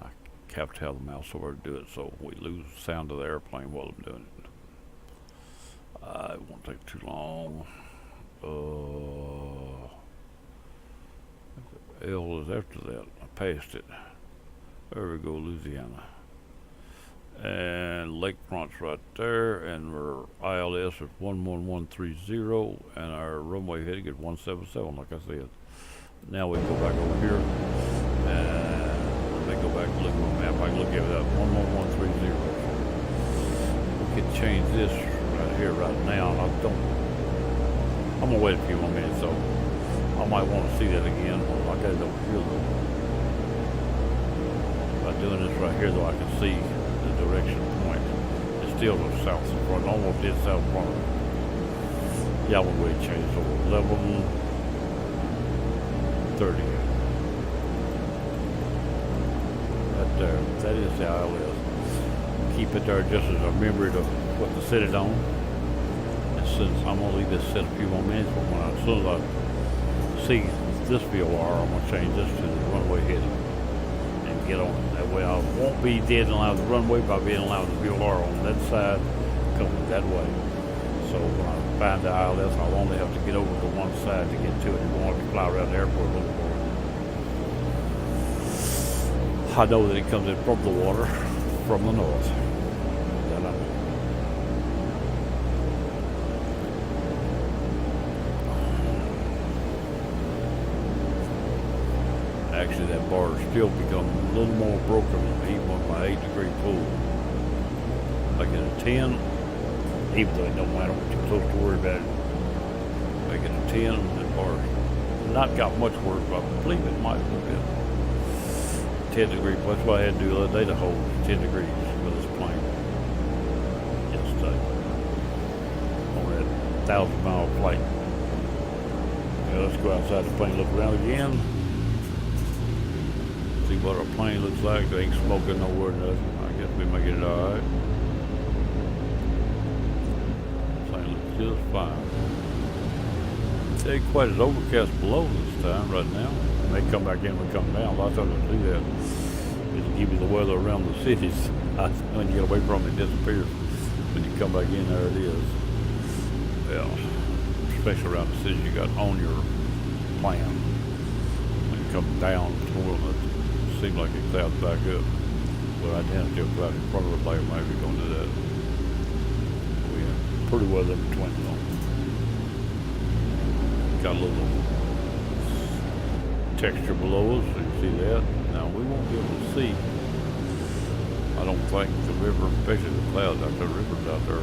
I have to have the mouse over to do it, so we lose the sound of the airplane while I'm doing it. It won't take too long. L is after that. I passed it. There we go, Louisiana. And Lakefront's right there, and our ILS is 11130, and our runway heading is 177, like I said. Now we go back over here, and let me go back and look at the map. I can look at that 11130. We can change this right here, right now, and I'm gonna wait a few more minutes, so I might want to see that again. Well, I got it over here though. By doing this right here though, I can see the direction point. It's still the south of front, almost did south front. Yeah, I'm gonna go ahead and change it over 1130. Right there, that is the ILS. Keep it there just as a memory to what to set it on. Since I'm gonna leave this set a few more minutes, but as soon as I see this VOR, I'm gonna change this to the runway heading and get on it. That way I won't be dead in line with the runway by being allowed the VOR on that side coming that way. So when I find the ILS, I'll only have to get over to one side to get to it. You won't have to fly around the airport looking for it. I know that it comes in from the water from the north. That I know. Actually, that bar has still become a little more broken even with my 8-degree pull. Make it a 10, even though it don't matter, we're too close to worry about it. Make it a 10, that bar not got much work, but I believe it might a little bit. 10 degrees, that's what I had to do the other day to hold 10 degrees with this plane. Yesterday. On that 1,000-mile flight. Yeah, let's go outside the plane, look around again. See what our plane looks like. They ain't smoking nowhere, nothing. I guess we making it alright. Plane looks just fine. It ain't quite as overcast below this time, right now. It may come back in and come down. A lot of times they do that. It'll give you the weather around the cities. When you get away from it, it disappears. When you come back in, there it is. Well, especially around the cities you got on your plan. When you come down toward it, seems like it clouds back up. But I didn't still cloud in front of the plane. Maybe we're going to do that. We have pretty weather in between though. Got a little texture below us, so you see that. Now we won't be able to see, I don't think, the river, especially the clouds out there. The river's out there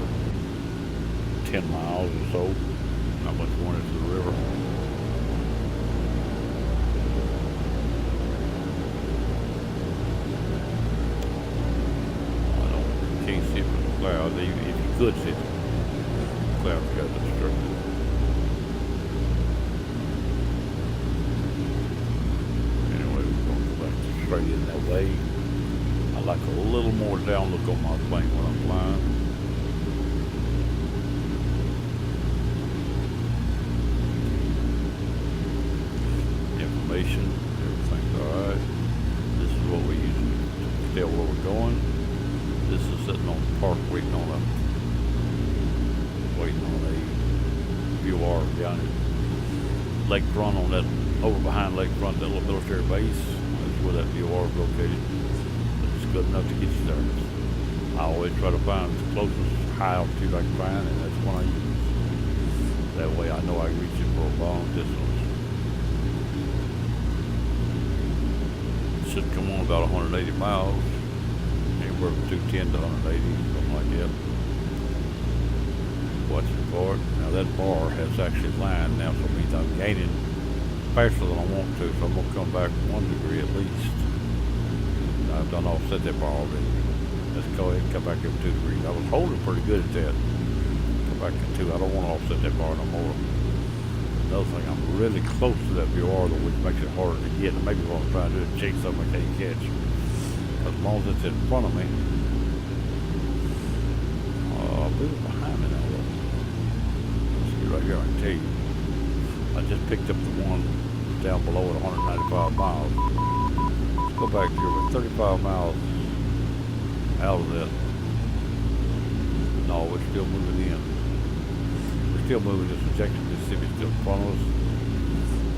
10 miles or so. Not much going into the river. Can't see it from the clouds. If you could see it, the clouds got obstructed. Anyway, we're going to go back straight in that way. I like a little more down look on my plane when I'm flying. Information, everything's alright. This is what we use to tell where we're going. This is sitting on the park waiting on a VOR down at Lakefront on that over behind Lakefront, that little military base. That's where that VOR is located. It's good enough to get you service. I always try to find the closest high altitude I can find, and that's one I use. That way I know I can reach it for a long distance. It should come on about 180 miles. Anywhere from 210 to 180, something like that. Watching for it. Now that bar has actually lined now, so it means I'm gaining faster than I want to, so I'm going to come back 1 degree at least. I've done offset that bar already. Let's go ahead and come back up 2 degrees. I was holding pretty good at that. Come back to 2. I don't want to offset that bar no more. Another thing, I'm really close to that VOR, though, which makes it harder to get. And maybe what I'm trying to do is chase something I can't catch. As long as it's in front of me. I believe it's behind me now, though. Let's see right here, I can tell you. I just picked up the one down below at 195 miles. Let's go back here. We're 35 miles out of that. No, we're still moving in. We're still moving. This objective Mississippi still in front of us.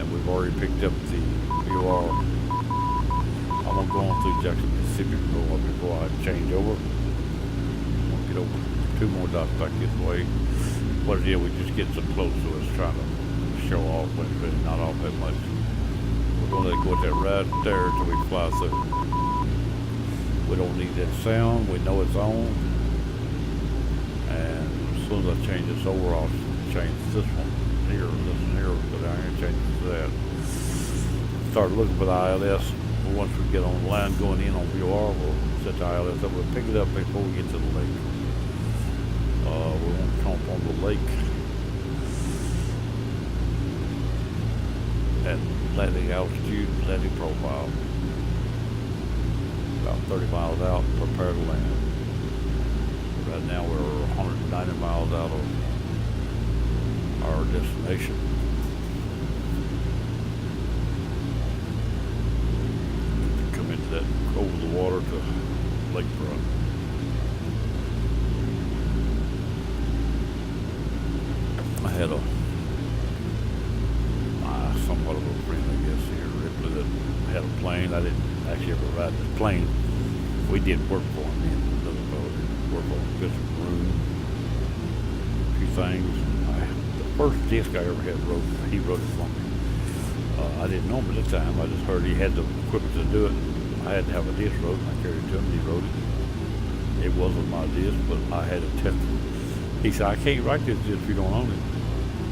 And we've already picked up the VOR. I'm going to go on through Jackson, Mississippi before I change over. I'm going to get over 2 more dots back this way. What it is, we just get so close to us trying to show off, but it's really not off that much. We're going to let it go at that right there until we fly through. We don't need that sound. We know it's on. And as soon as I change this over, I'll change this one here, this one here, go down here and change it to that. Start looking for the ILS. Once we get on the line going in on VOR, we'll set the ILS up. We'll pick it up before we get to the lake. We won't come up on the lake. At landing altitude, landing profile. About 30 miles out, prepare to land. Right now we're 190 miles out of our destination. Come into that over the water to Lakefront. I had a somewhat of a friend, I guess, here, Ripley, that had a plane. I didn't actually ever ride this plane. We did work for him. Me and another fellow did work for him, built a room, a few things. The first disc I ever had wrote, he wrote it for me. I didn't know him at the time. I just heard he had the equipment to do it. I had to have a disc wrote, and I carried it to him, and he wrote it. It wasn't my disc, but I had to test it. He said, I can't write this disc if you don't own it.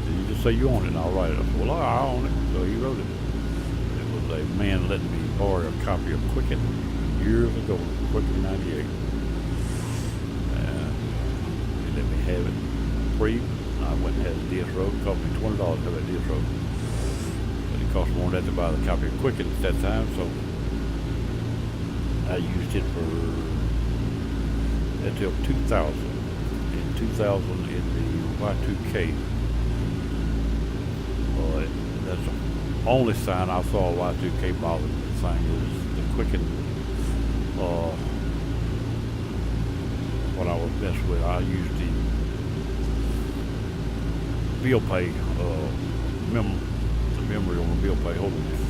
You just say you own it and I'll write it. I said, well, I own it. So he wrote it. It was a man letting me borrow a copy of Quicken years ago, Quicken 98. And he let me have it free. I went and had the disc wrote. It cost me $20 to have that disc wrote. But it cost more than that to buy the copy of Quicken at that time. So I used it for until 2000. In 2000 in the Y2K. That's the only sign I saw a Y2K model thing is the Quicken. What I was best with, I used the bill pay, the memory on the bill pay holding it.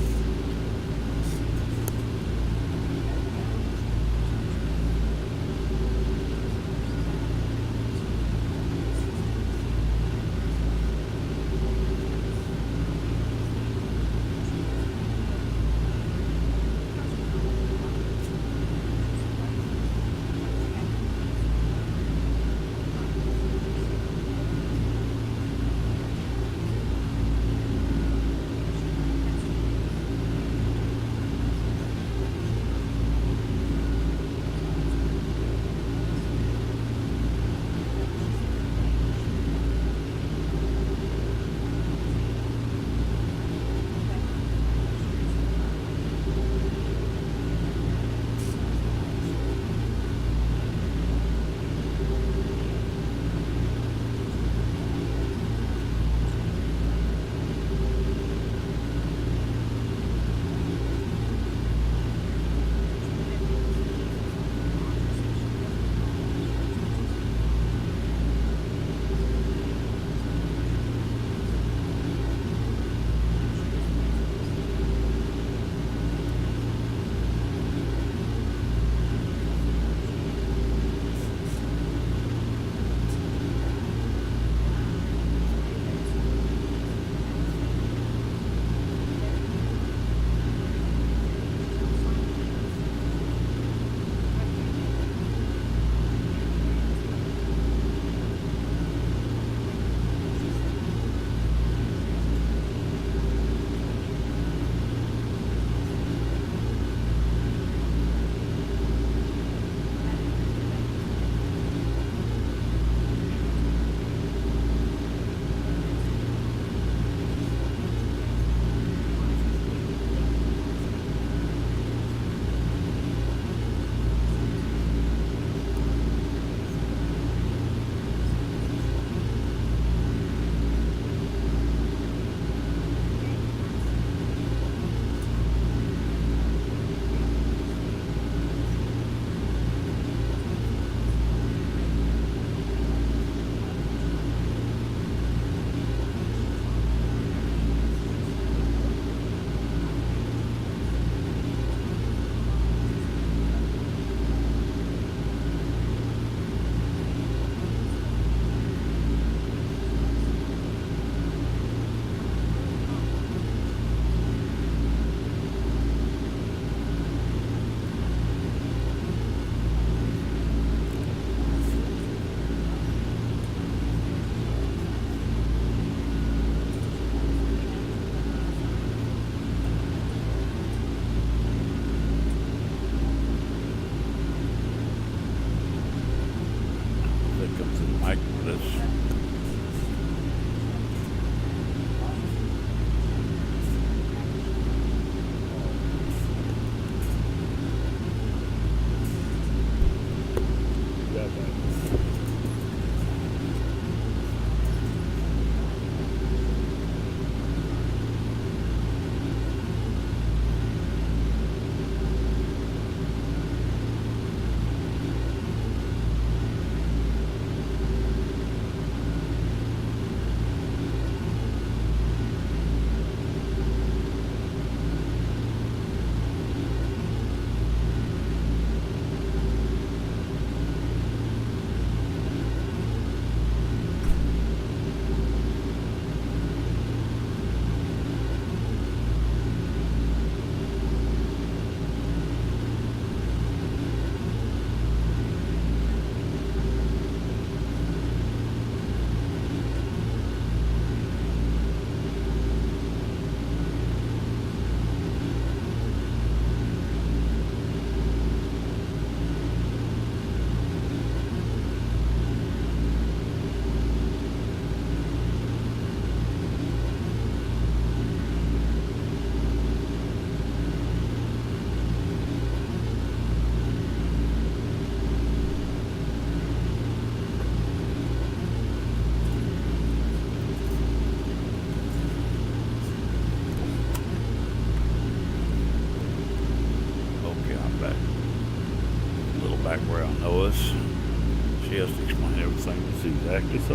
See exactly. So,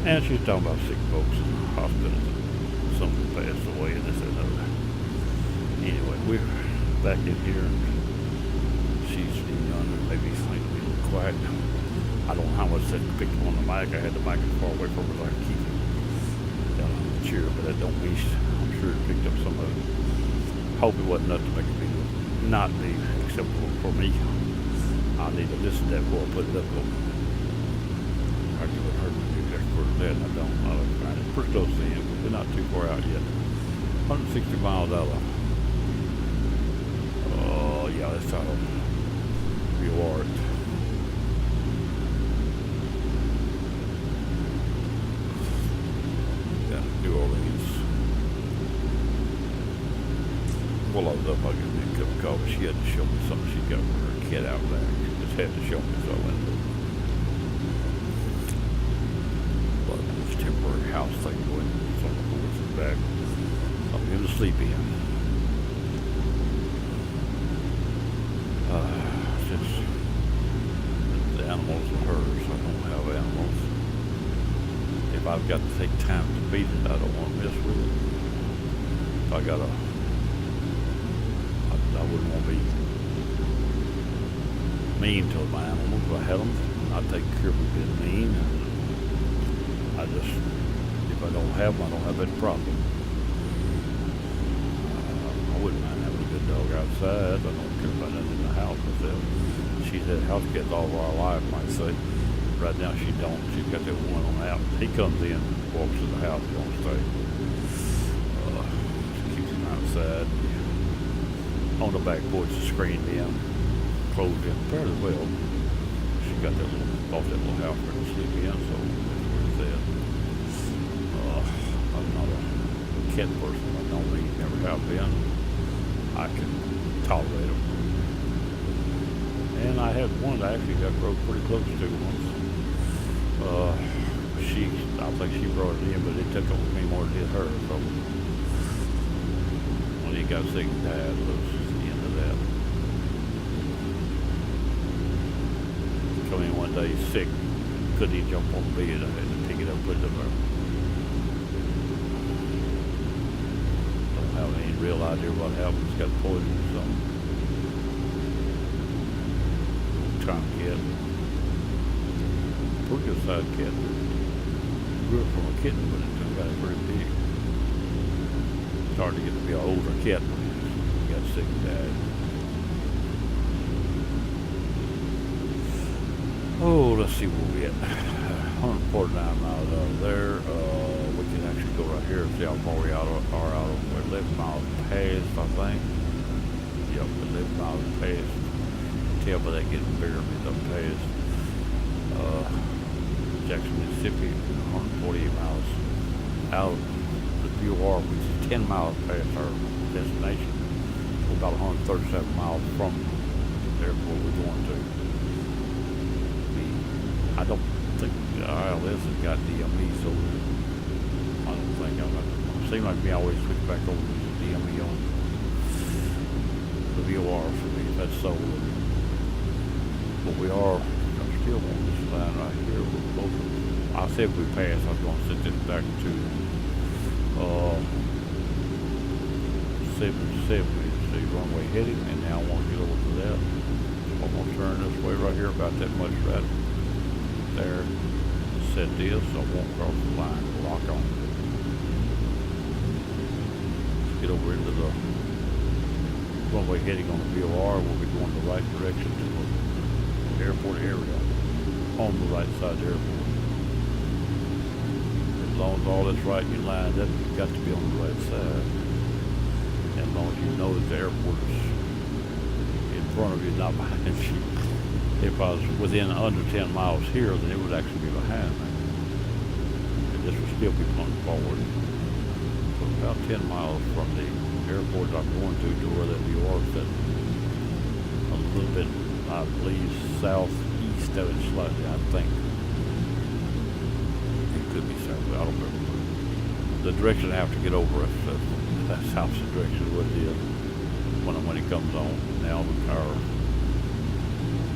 and she's talking about sick folks in the hospitals. Some of them passed away, and this and that. Anyway, we're back in here, and she's even under, maybe slightly a little quiet. I don't know how much that picked up on the mic. I had the mic as far away from her as I could keep it down on the chair, but that don't mean I'm sure it picked up some of it. Hope it wasn't enough to make it be not be acceptable for me. I need to listen to that before I put it up. I give it her the exact word of that, and I don't. I like to find it pretty close to the end, but we're not too far out yet. 160 miles out of. Oh, yeah, that's out of Fornt. New Orleans. While I was up, I got me a cup of coffee. She had to show me something she got for her kid out there. She just had to show me, so I went to this temporary house thing going on the boards and back. I'm going to sleep in. Since the animals are hers, I don't have animals. If I've got to take time to feed it, I don't want to mess with it. If I got I wouldn't want to be mean to my animals. If I had them, I'd take care of them being mean. And if I don't have them, I don't have that problem. I wouldn't mind having a good dog outside. I don't care about nothing in the house myself. She's had house cats all of our life, might say. Right now she don't. She's got that one on out. He comes in, walks to the house, he won't stay. She keeps him outside. On the back porch, screened in, closed in fairly well. She got that little, off that little house where to sleep in, so that's where it's at. I'm not a cat person. I normally never have been. I can tolerate them. And I had one that I actually got pretty close to once. I think she brought it in, but it took over me more than it did her. So when he got sick and died, it was the end of that. Come in one day sick, couldn't even jump on the bed. I had to pick it up, put it up there. Don't have any real idea what happened. It's got poison or something. Trying cat. Pretty good sized cat. Grew up from a kitten, but it got pretty big. Started to get to be an older cat when he got sick and died. Oh, let's see where we at. 149 miles out of there. We can actually go right here and see how far we are out of. We're 11 miles past, I think. Yep, 11 miles past. Tell by that getting bigger as up past Jackson, Mississippi, 148 miles out of the BOR, which is 10 miles past our destination. We're about 137 miles from the airport we're going to. I don't think the ILS has got DME, so I don't think I'm going to. It seems like me always switch back over to DME on the BOR for me, if that's so. But we are still on this line right here. We're close. I said if we pass, I was going to set this back to 770 see runway heading, and now I want to get over to that. So I'm going to turn this way right here, about that much right there. Set this, so I won't cross the line. Lock on. Let's get over into the runway heading on the VOR. We'll be going the right direction to the airport area on the right side of the airport. As long as all that's right, you lined up, you've got to be on the right side. And as long as you know that the airport is in front of you, not behind you. If I was within under 10 miles here, then it would actually be behind me. And this would still be plunged forward. So about 10 miles from the airport I'm going to where that VOR is at. A little bit, I believe, southeast of it slightly, I think. It could be south, I don't remember. The direction I have to get over, that's opposite direction of what it is when it comes on. Now the car,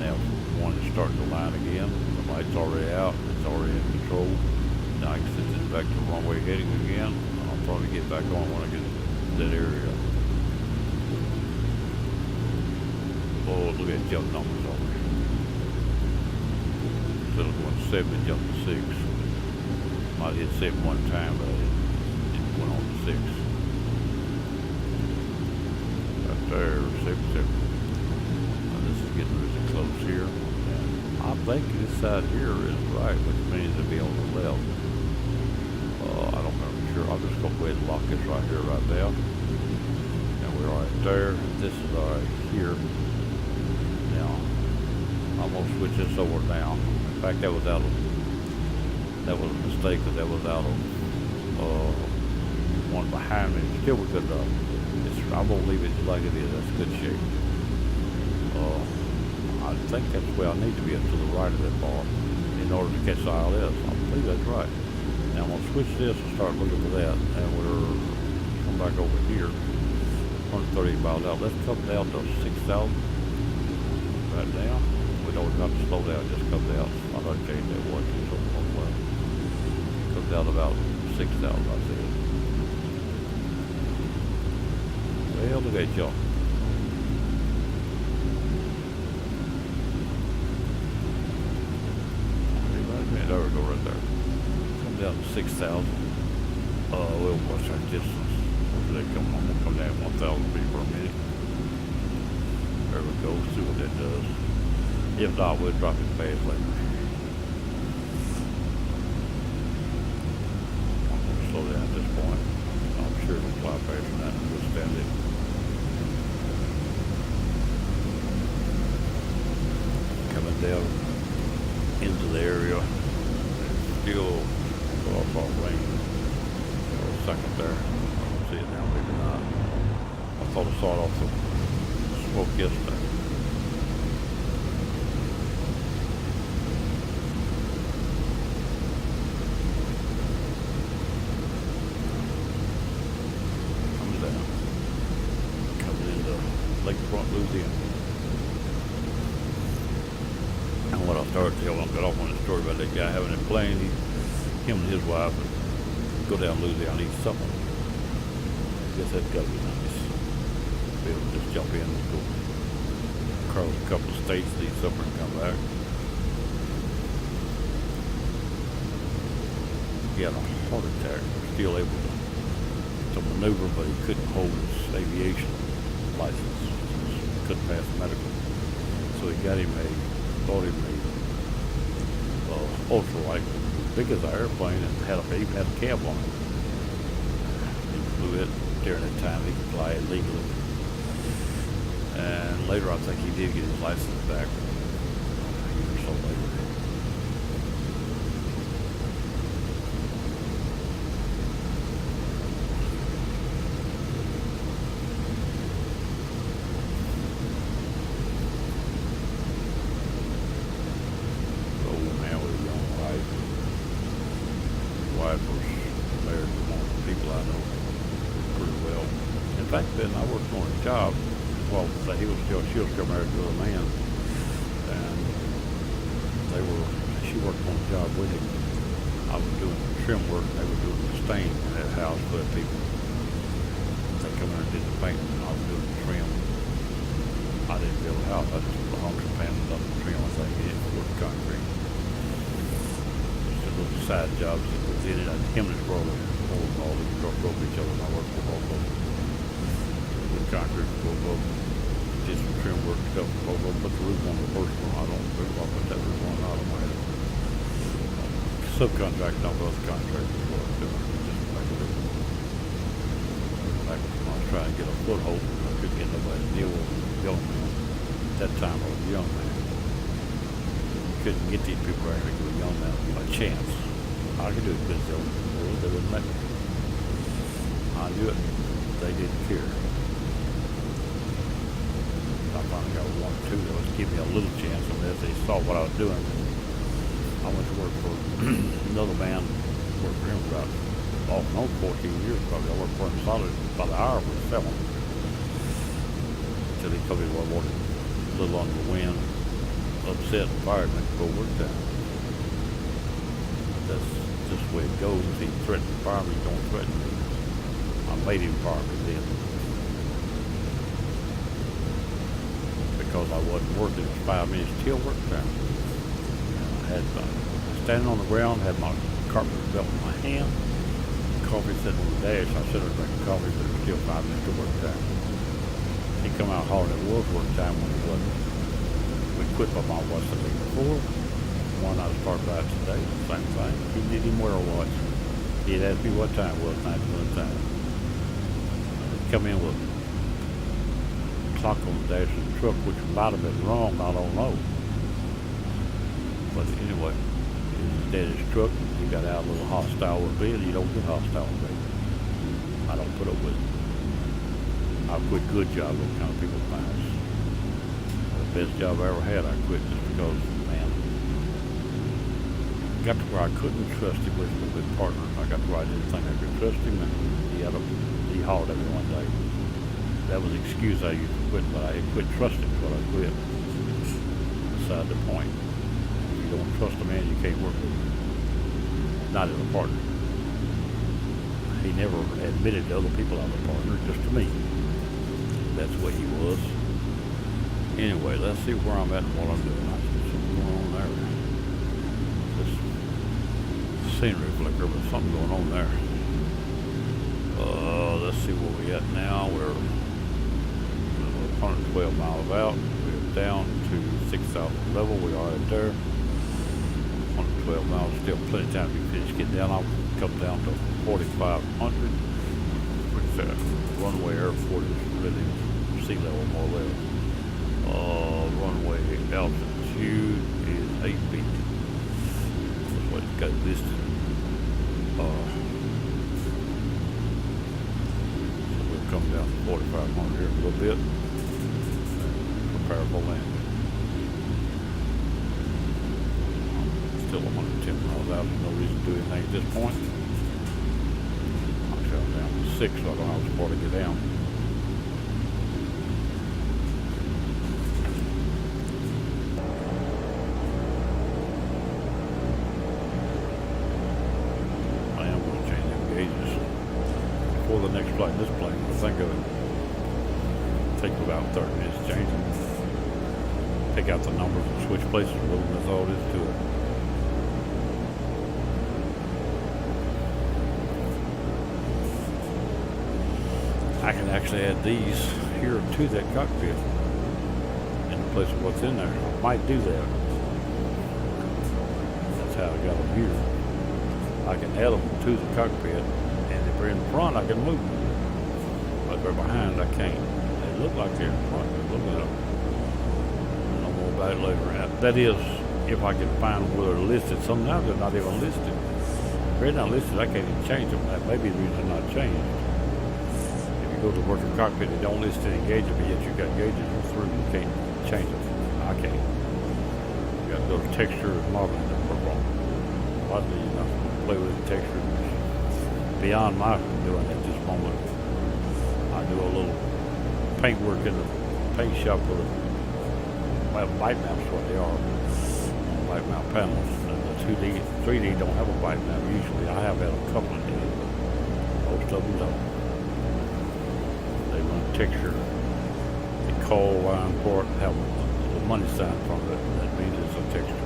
now one is starting to line again. Light's already out. It's already in control. Now I can set this back to runway heading again. I'll probably get back on when I get to that area. Oh, look at jump numbers on me. Instead of going 7, it jumped to 6. Might hit 7 one time, but it went on to 6. Right there, 6, 7. Now this is getting really close here. And I think this side here is right, which means it'll be on the left. I don't remember sure. I'll just go ahead and lock this right here, right there. And we're right there. This is right here. Now, I'm gonna switch this over now. In fact, that was a mistake, because that was out of one behind me. Still, we could. I'm gonna leave it like it is. That's good shape. I think that's where I need to be up to the right of that bar in order to catch the ILS. I believe that's right. Now I'm gonna switch this and start looking for that, and we're come back over here. 130 miles out. Let's come down to 6,000. Right now. We don't have to slow down, just comes out. I'm not change that one so well. Comes out about 6,000, I think. Well, look at y'all. There we go, right there. Come down to 6,000. We'll watch our distance. After they come on, we'll come down 1,000 feet per minute. There we go, see what that does. If not, we'll drop it fast later. I'm going to slow down at this point. I'm sure it'll fly faster than that and we'll stand it. Coming down into the area. Still off rain for a second there. I don't see it now, maybe not. I thought I saw it off the smoke yesterday. Coming down. Coming into Lake Fornt, Louisiana. And what I started telling them, got off on a story about that guy having a plane. Him and his wife would go down Louisiana and eat supper. I guess that's gotta be nice. Be able to just jump in and go across a couple of states, eat supper and come back. He had a heart attack. Still able to maneuver, but he couldn't hold his aviation license. Couldn't pass medical. So he got him bought him a ultralight, big as an airplane, and even had a cab on it. He flew it during that time. He could fly it legally. And later, I think he did get his license back a year or so later. Back then, I worked on a job. Well, she was still married to a man, and she worked on a job with him. I was doing trim work, and they were doing the stain in that house for the people. They come in and did the painting, and I was doing the trim. I didn't build a house, I just put the hunks and panels up and trim, I think, it with concrete. Just little side jobs that was in it. Him and his brother, all the truck broke each other, and I worked for both of them. Concrete for both of them. Did some trim work stuff for both of them. Put the roof on the first one. I don't know if I put that roof on out of my head. Subcontracting off other contractors what I'm doing. Just like a little. Like when I was trying to get a foothold, I couldn't get nobody to deal with a young man. At that time I was a young man. Couldn't get these people right here to a young man a chance. I could do it because they wouldn't let me. I knew it. They didn't care. I finally got one or two that would give me a little chance, and as they saw what I was doing, I went to work for another man, worked for him for about, off and on 14 years probably. I worked for him solid by the hour for 7. Until he told me what I wanted, a little under the wind, upset and fired me to go work time. the way it goes. He threatened to fire me, don't threaten me. I made him fire me then. Because I wasn't working, it was 5 minutes till work time. And I had standing on the ground, had my carpenter belt in my hand, coffee sitting on the dash. I said I was drinking coffee, but it was still 5 minutes to work time. He come out hollering it was work time when it wasn't. We quit by my watch the day before. One I started by today, same thing. He didn't even wear a watch. He'd ask me what time it was, 9 time. He'd come in with a clock on the dash of the truck, which might have been wrong, I don't know. But anyway, he was dead his truck. He got out a little hostile with me, and you don't get hostile with me. I don't put up with it. I quit good job those kind of people's minds. The best job I ever had, I quit just because, man, got to where I couldn't trust him with a good partner. I got to where I didn't think I could trust him, and he hollered at me one day. That was the excuse I used to quit, but I had quit trusting, but I quit. Beside the point. If you don't trust a man, you can't work with him. Not as a partner. He never admitted to other people I was a partner, just to me. That's what he was. Anyway, let's see where I'm at and what I'm doing. I see something going on there. This scenery flicker, but something going on there. Let's see where we at now. We're 112 miles out. We're down to 6,000 level. We are at there. 112 miles, still plenty of time to finish getting down. I'll come down to 4,500. Runway airport is really sea level more or less. Runway altitude is 8 feet. That's what it's got listed. So we'll come down to 4,500 here in a little bit. Prepare for landing. Still 110 miles out. There's no reason to do anything at this point. I'm down to 6, so I don't know how far to get down. I am going to change them gauges before the next flight. This plane, I think of it, take about 30 minutes to change them. Take out the numbers and switch places. That's all there is to it. I can actually add these here to that cockpit in place of what's in there. I might do that. That's how I got them here. I can add them to the cockpit, and if they're in front, I can move them. But if they're behind, I can't. They look like they're in front. Look at them. I'll know more about it later. That is, if I can find them where they're listed. Sometimes they're not even listed. If they're not listed, I can't even change them. That may be the reason they're not changed. Go to work your cockpit, they don't list any gauges, but yet you got gauges through, you can't change them. I can't. You got to go to texture and modeling to work on. Modeling, you know, play with the texture. Beyond my doing at this moment. I do a little paint work in the paint shop with bite maps, what they are. Bite map panels. And the 2D, 3D don't have a bite map usually. I have had a couple of days, but most of them don't. Texture, the coal line part, have the money sign from it. That means it's a texture.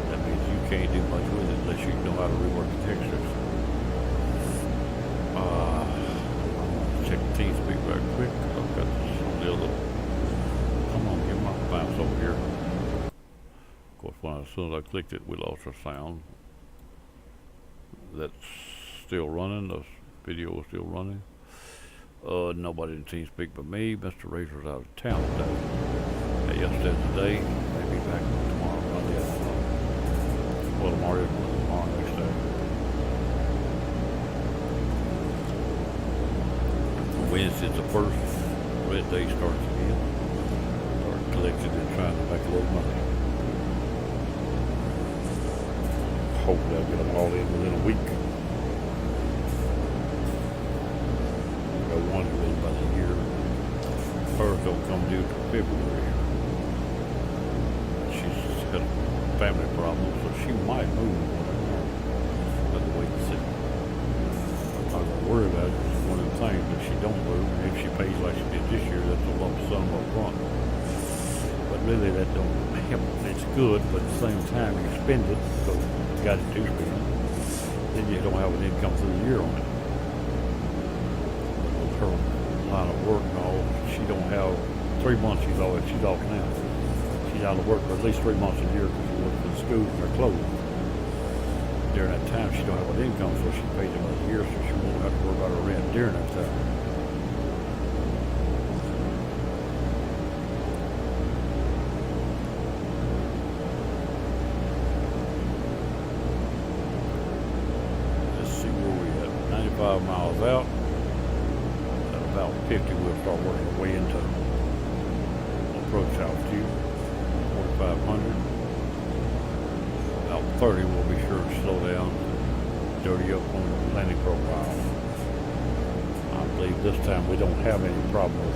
That means you can't do much with it unless you know how to rework the textures. I'm gonna check the TeamSpeak right quick. I've got this on the other. Come on, get my mouse over here. Of course, as soon as I clicked it, we lost our sound. That's still running. The video is still running. Nobody in TeamSpeak but me. Mr. Razor's out of town today. Yesterday today. Maybe back tomorrow, Monday. Well, tomorrow next day. Wednesday's the first red day starts again. Start collecting and trying to make a little money. Hopefully I'll get them all in within a week. One really by the year. Hers don't come due to February. She's had a family problems, so she might move. Have to wait and see. I'm not gonna worry about it. It's one of the things. If she don't move, and if she pays like she did this year, that's a lump sum up front. But really, that don't help. It's good, but at the same time, you spend it, so you got it to spend. Then you don't have an income through the year on it. But with her line of work and all, she don't have 3 months. She's off now. She's out of work for at least 3 months a year because she works for the schools and they're closed. During that time, she don't have an income, so she pays them a year, so she won't have to worry about her rent during that time. Let's see where we at. 95 miles out. At about 50, we'll start working our way into approach altitude. 4,500. About 30, we'll be sure to slow down, dirty up on the landing profile. I believe this time we don't have any problem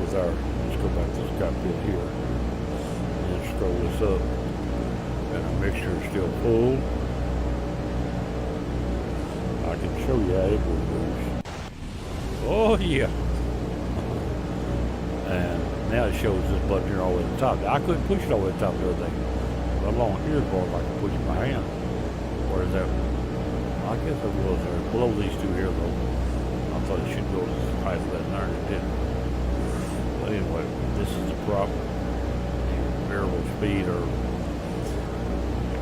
with our, let's go back to this cockpit here, and then scroll this up, and our mixture is still full. I can show you how it moves. Oh yeah. And now it shows this button here all the way to the top. I couldn't push it all the way to the top the other day. But along here is where I can push my hand. Where is that? I guess it was there. Below these two here though. I thought it should go as high as that and it didn't. But anyway, this is the prop. Variable speed or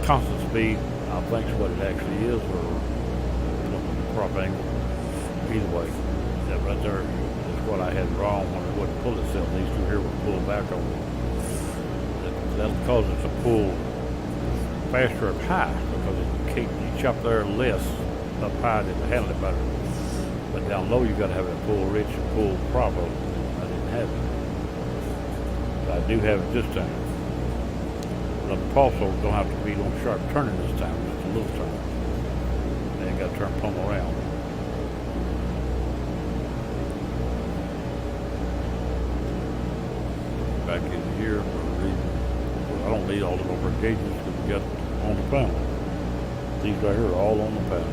constant speed, I think is what it actually is, or prop angle. Either way, that right there is what I had wrong when it wouldn't pull itself. These two here would pull back on me. That'll cause it to pull faster up high because you chop there less up high to handle it better. But down low you got to have it pull rich and pull proper. I didn't have it. But I do have it this time. But the also don't have to be no sharp turning this time, just a little turn. Then you got to turn plumb around. Back in here for a reason. I don't need all the number of gauges because we got on the panel. These right here are all on the panel.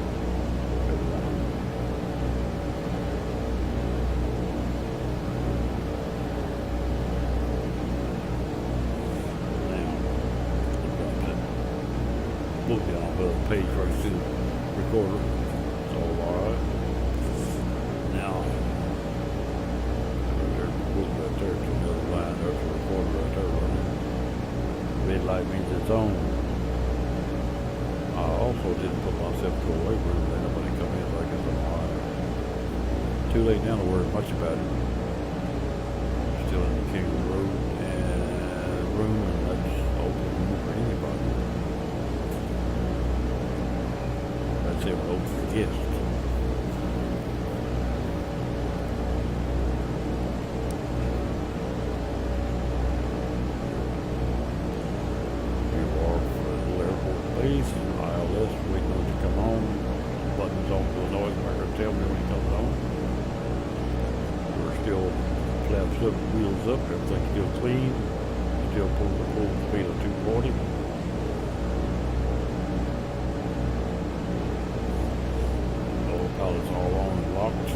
Now, look down the page right to the recorder. It's all alright. Now, there's a book right there to the other line. There's a recorder right there running. Red light means it's on. I also didn't put myself to a waiver and let nobody come in, so I guess I'm alright. Too late now to worry much about it. Still in the King Road and room, and that's open for anybody. That's it, open for guests. ILS, waiting on it to come on. Button's on for the noise maker, tell me when it comes on. We're still flaps up, wheels up, everything's still clean. Still pulling the full speed of 240. Autopilot's all on and locked.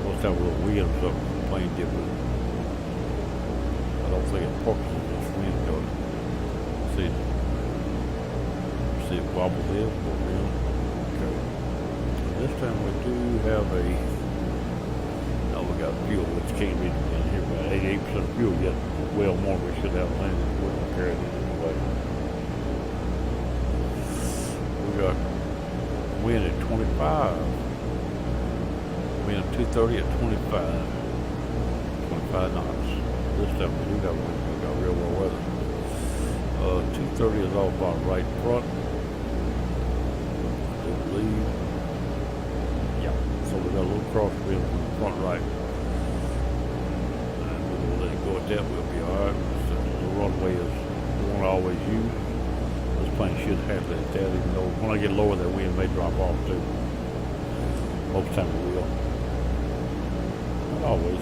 What's that little wheel or something, plane dip with it. I don't think it focuses this wind though. See it wobbles this for real. Okay. And this time we do have a, now we got fuel which came in here about 88% of fuel yet. Well more we should have landed. We don't carry it anyway. We got wind at 25. Wind 230 at 25 knots. This time we do got wind, we got real well weather. 230 is all about right front. I believe. Yeah, so we got a little crosswind from the front right. And we go let it go at that, we'll be alright. The runway is the one I always use. This plane should handle it at that, even though when I get lower, that wind may drop off too. Most time it will. Not always.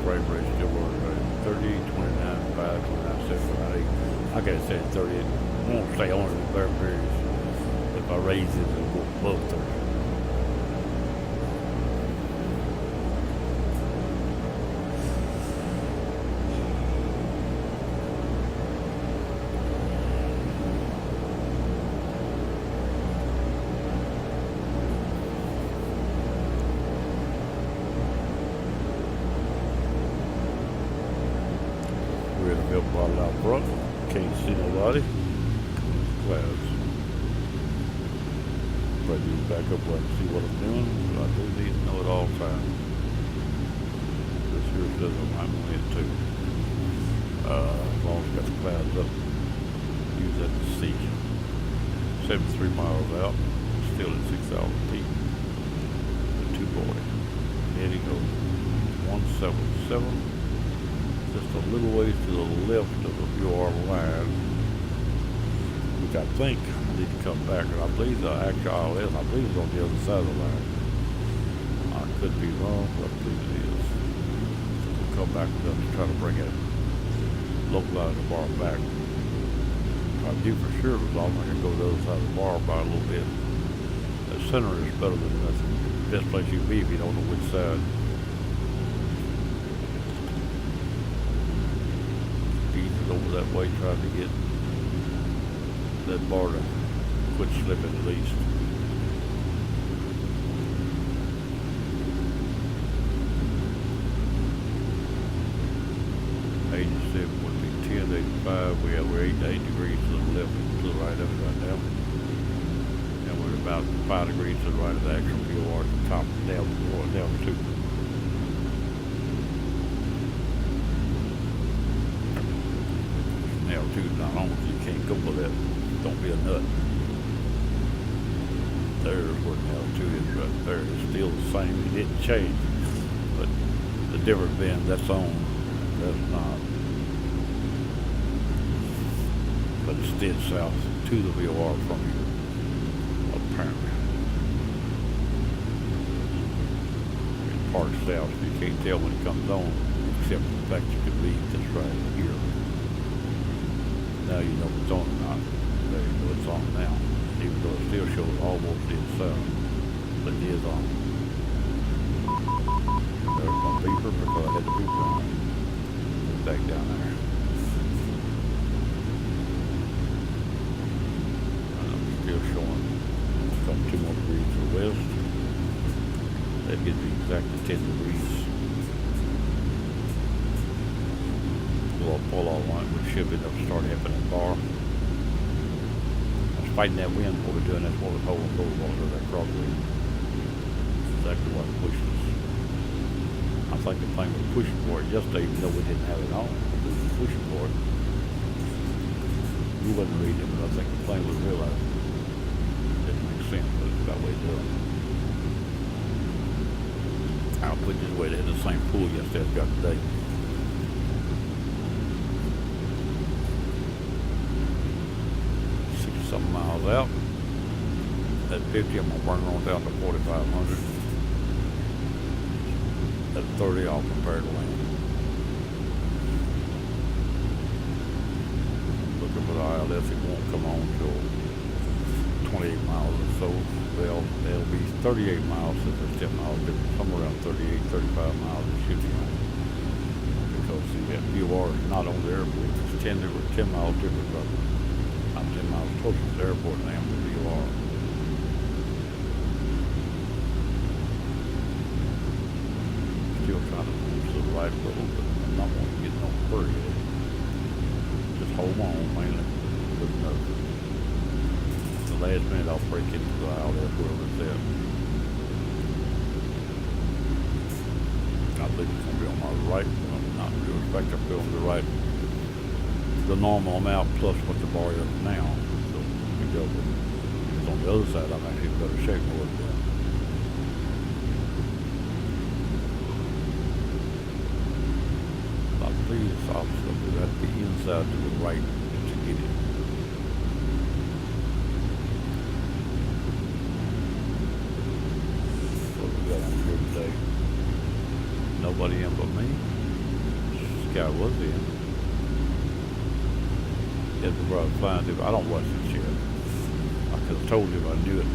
Frame rate still running 30, 29, 5, 29, 7, 8. I gotta say 30. I won't stay on it in bare periods. If I raise it, it'll go above 30. We're in the milk bottle out front. Can't see nobody. Clouds. But you back up where I can see what I'm doing, but I do need to know at all times. This here says I'm not going in too. As long as it's got the clouds up, use that to see. 73 miles out, still at 6,000 feet. The 240. Heading over 177. Just a little ways to the left of the UR line, which I think I need to come back. And I believe the actual ILS, I believe it's on the other side of the line. I could be wrong, but I believe it is. We'll come back and try to bring it, localize the bar back. I knew for sure it was all I could go to the other side of the bar by a little bit. The center is better than nothing. Best place you can be if you don't know which side. Over that way, trying to get that bar to quit slipping at least. '87 would be 10 to 85. We're 8 degrees to the left, to the right of it right now. And we're about 5 degrees to the right of the actual VOR at the top, down to 2. Altitude not on, you can't go with that. Don't be a nut. There's where the altitude is right there. It's still the same. It didn't change. But the difference being that's on, that's not. But it's dead south to the VOR from you, apparently. It's parked south, so you can't tell when it comes on, except for the fact you can read this right here. Now you know it's on or not. There you go, it's on now. Even though it still shows almost dead south, but it is on. And there's my beeper because I had the beeper on. It's back down there. And I'm still showing some 2 more degrees to the west. That gives me exactly 10 degrees. Pull all line, which should be enough to start happening bar. I was fighting that wind while we're doing this, while we're holding both while we're that crossway. Exactly what pushed us. I think the plane was pushing for it yesterday, even though we didn't have it on. We were pushing for it. We wasn't reading it, but I think the plane was realizing it didn't make sense, but it's about the way to do it. I'll put it this way, they had the same pool yesterday as we got today. 60-something miles out. At 50, I'm gonna burn on down to 4,500. At 30, I'll prepare to land. Looking for the ILS, it won't come on till 28 miles or so. Well, it'll be 38 miles since it's 10 miles different. Somewhere around 38, 35 miles it should be on. Because see, that VOR is not on the airport. It's 10 miles different from I'm 10 miles closer to the airport than I am to the VOR. Still trying to move to the right a little, but I'm not going to get no hurry yet. Just hold on, mainly. Good enough. The last minute I'll break into the aisle there, wherever it's at. I believe it's going to be on my right. I'm not real respect, I'll be on the right. The normal amount plus what the bar is now. So we go with it. It's on the other side, I'm actually in better shape than what I'm doing. I believe this obstacle will have to be inside to the right to get it. What we got on here today? Nobody in but me. This guy was in. That's where I was flying to. I don't watch this shit. I could have told you if I knew it.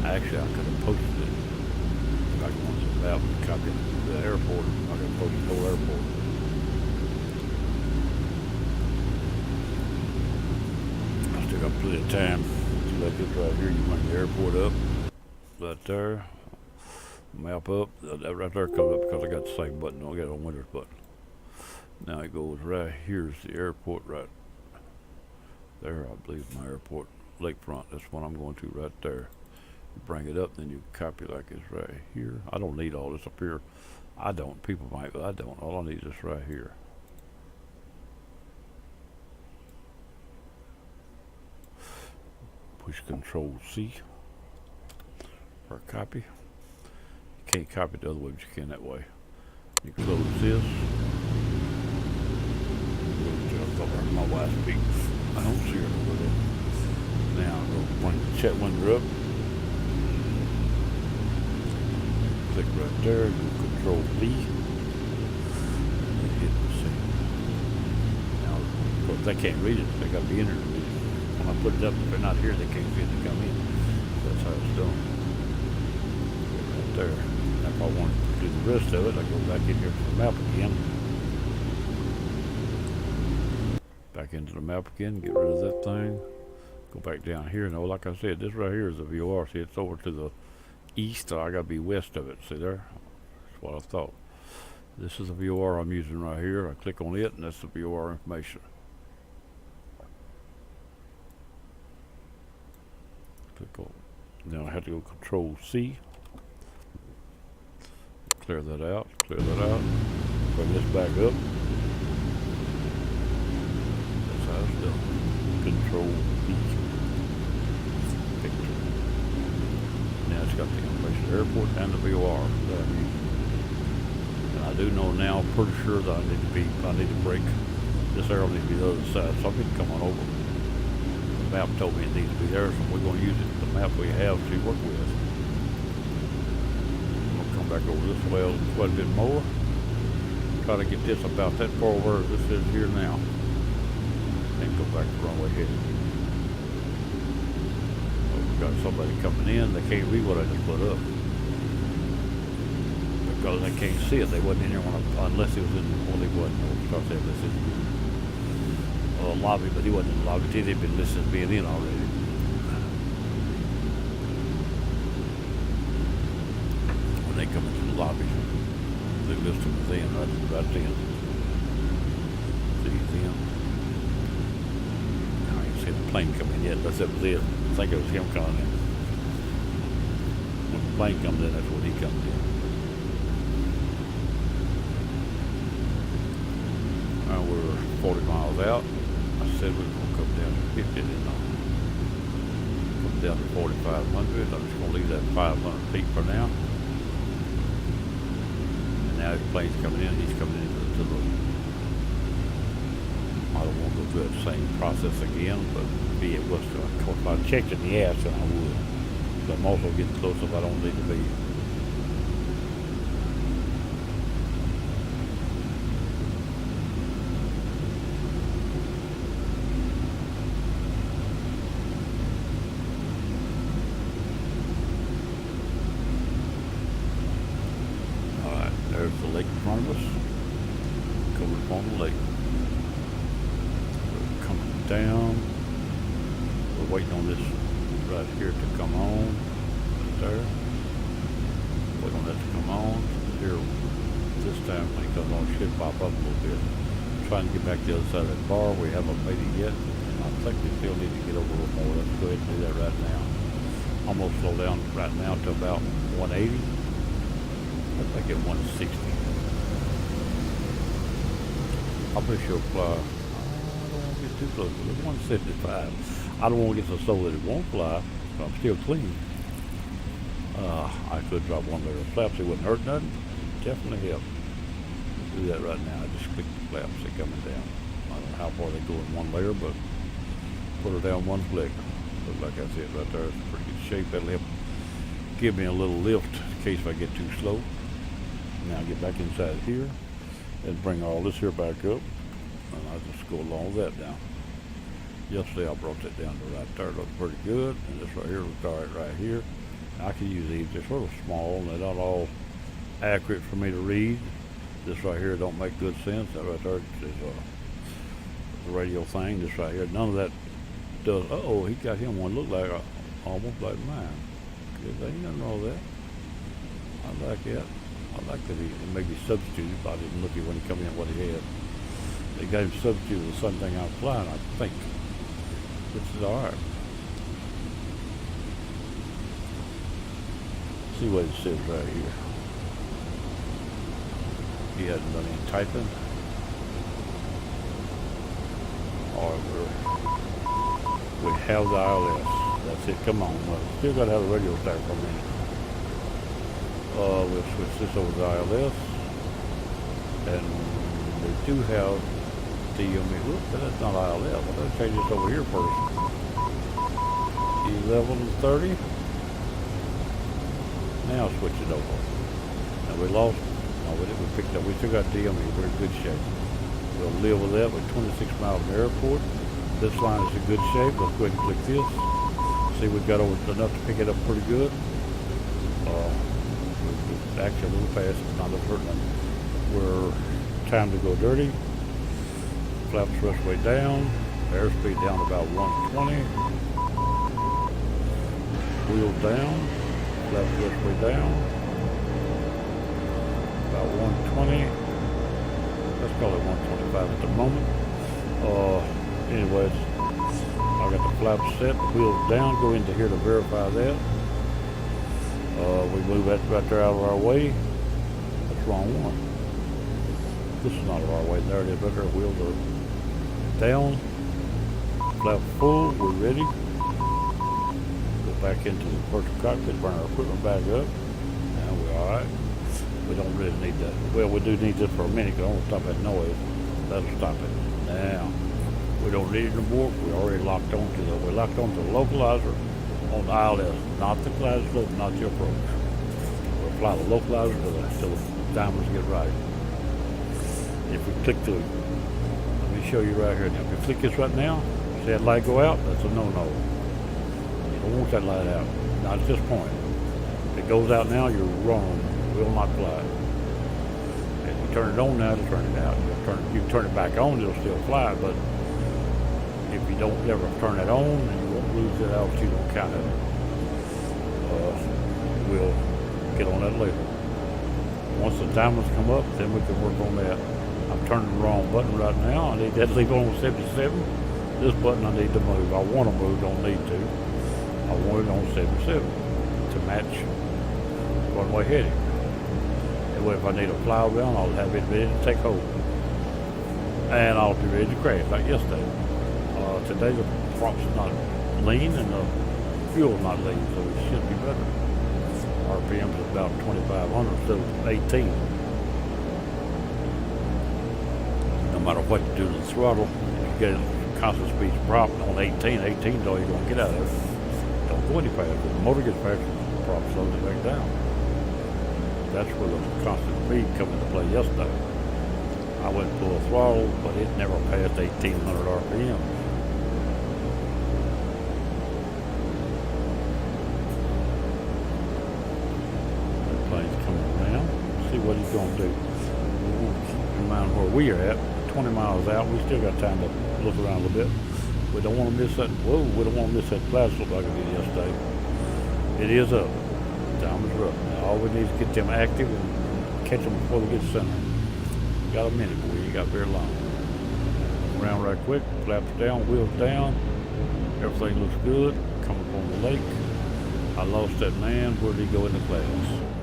Actually, I could have posted it. If I could want some map and copy it to the airport. I could have posted the whole airport. I still got plenty of time. See, like this right here, you bring the airport up. Right there. Map up. That right there comes up because I got the same button. I got a windows button. Now it goes right here's the airport right there. I believe my airport, Lakefront. That's what I'm going to right there. You bring it up, then you copy like it's right here. I don't need all this up here. I don't. People might, but I don't. All I need is right here. Push Control C for copy. You can't copy it the other way, but you can that way. You close this. My wife speaks. I don't see her over there. Now I'll go bring the chat window up. Click right there, do Control B. And hit the same. Now, of course, they can't read it. They got to be in there to read it. When I put it up, if they're not here, they can't see it to come in. That's how it's done. Right there. Now, if I want to do the rest of it, I go back in here to the map again. Back into the map again, get rid of that thing. Go back down here. Now, like I said, this right here is the VOR. See, it's over to the east, so I gotta be west of it. See there? That's what I thought. This is the VOR I'm using right here. I click on it, and that's the VOR information. Click on. Now I have to go Control C. Clear that out. Clear that out. Bring this back up. Control B. Picture. Now it's got the information airport and the VOR that I need. And I do know now, pretty sure that I need to break. This arrow needs to be the other side, so I'm going to come on over. The map told me it needs to be there, so we're going to use it, the map we have to work with. I'm going to come back over this way quite a bit more. Try to get this about that far where this is here now. And go back the wrong way here. Oh, we got somebody coming in, they can't read what I just put up. Because they can't see it, they wasn't in here unless it was in, well, they wasn't, unless it was in the lobby, but he wasn't in the lobby, they'd been listed as being in already. When they come into the lobby, they list them as in, right then. See, then. The plane coming in, that's it was it. I think it was him coming in. When the plane comes in, that's when he comes in. Now we're 40 miles out. I said we were going to come down to 50, didn't I? Come down to 4,500. I'm just going to leave that 500 feet for now. And now his plane's coming in, he's coming into the I don't want to go through that same process again, but be it was to, of course, if I checked in the ass, then I would. But I'm also getting close if I don't need to be. Alright, there's the lake in front of us. Coming upon the lake. Down. We're waiting on this right here to come on. Right there. Waiting on that to come on. Here, this time when it comes on, it should pop up a little bit. Trying to get back to the other side of that bar. We haven't made it yet. I think we still need to get over a little more. Let's go ahead and do that right now. Almost slow down right now to about 180. I think at 160. I bet she'll fly. too close. It's 175. I don't want to get so slow that it won't fly, but I'm still clean. I could drop one layer of flaps. It wouldn't hurt nothing. Definitely help. Do that right now. I just click the flaps. They're coming down. I don't know how far they go in one layer, but put her down one flick. Looks like that's it right there. It's in pretty good shape. That'll help give me a little lift in case if I get too slow. Now get back inside here and bring all this here back up. And I'll just go along with that now. Yesterday I brought that down to right there. It looked pretty good. And this right here looks all right right here. I can use these. They're sort of small and they're not all accurate for me to read. This right here don't make good sense. That right there is the radio thing. This right here, none of that does. Uh-oh, he got him one look like almost like mine. Good, ain't nothing wrong with that. I like that. I like that he maybe substituted. I didn't look at when he come in what he had. They got him substituted with something I'm flying, I think. Which is alright. See what it says right here. He hasn't done any typing. Alright, we have the ILS. That's it. Come on. Still got to have the radio stack for a minute. We'll switch this over to the ILS. And we do have the, whoops, that's not ILS. Let's change this over here first. 1130. Now switch it over. Now we lost. No, we didn't. We picked up. We still got DME. We're in good shape. We'll live with that. We're 26 miles from the airport. This line is in good shape. Let's go ahead and click this. See, we've got over enough to pick it up pretty good. We're actually a little fast. It's not hurting. We're time to go dirty. Flaps thrust way down. Airspeed down about 120. Wheels down. Flaps thrust way down. About 120. Let's call it 125 at the moment. Anyways, I got the flaps set, the wheels down, go into here to verify that. We move that right there out of our way. That's the wrong one. This is not our way. There it is right there. Wheels are down. Flap full. We're ready. Go back into the virtual cockpit, bring our equipment back up. Now we're alright. We don't really need that. Well, we do need this for a minute because I want to stop that noise. That'll stop it. Now, we don't need it anymore. We're already locked onto the, we're locked onto the localizer on the ILS, not the class loop, not your approach. We'll apply the localizer till the diamonds get right. If we click the, let me show you right here now. If you click this right now, see that light go out? That's a no-no. You don't want that light out. Not at this point. If it goes out now, you're wrong. Will not fly. If you turn it on now, it'll turn it out. You turn it back on, it'll still fly, but if you don't ever turn it on, you won't lose that altitude on count of it. We'll get on that later. Once the diamonds come up, then we can work on that. I'm turning the wrong button right now. I need that to leave on 77. This button I need to move. I want to move, don't need to. I want it on 77 to match runway heading. If I need a fly around, I'll have it ready to take hold. And I'll be ready to crash like yesterday. Today the prop's not lean and the fuel's not lean, so it should be better. RPM is about 2,500 instead of 18. No matter what you do to the throttle, if you get a constant speed prop on 18 is all you're going to get out of it. Don't go any faster. The motor gets faster, the prop slows it back down. That's where the constant speed come into play yesterday. I went full throttle, but it never passed 1,800 RPM. That plane's coming around. See what he's going to do. Keep in mind where we are at. 20 miles out. We still got time to look around a little bit. We don't want to miss that. Whoa, we don't want to miss that flash look like I did yesterday. It is up. Diamonds are up. Now all we need is get them active and catch them before they get center. Got a minute, boy. You got very long. Around right quick. Flaps down, wheels down. Everything looks good. Coming from the lake. I lost that man. Where did he go in the class?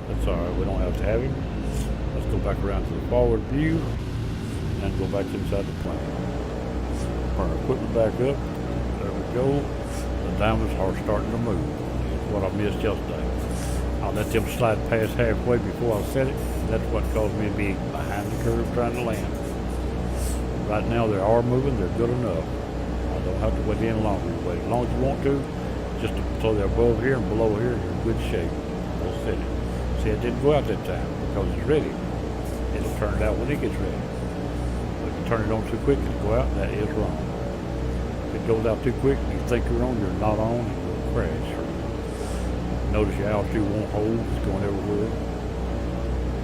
That's all right. We don't have to have him. Let's go back around to the forward view and go back inside the plane. Bring our equipment back up. There we go. The diamonds are starting to move. That's what I missed yesterday. I let them slide past halfway before I set it. That's what caused me to be behind the curve trying to land. Right now they are moving. They're good enough. I don't have to wait any longer. You wait as long as you want to. Just so they're above here and below here, you're in good shape. We'll set it. See, it didn't go out that time because it's ready. It'll turn it out when it gets ready. But if you turn it on too quick, it'll go out, and that is wrong. If it goes out too quick and you think you're on, you're not on, it will crash. Notice your altitude won't hold, it's going everywhere.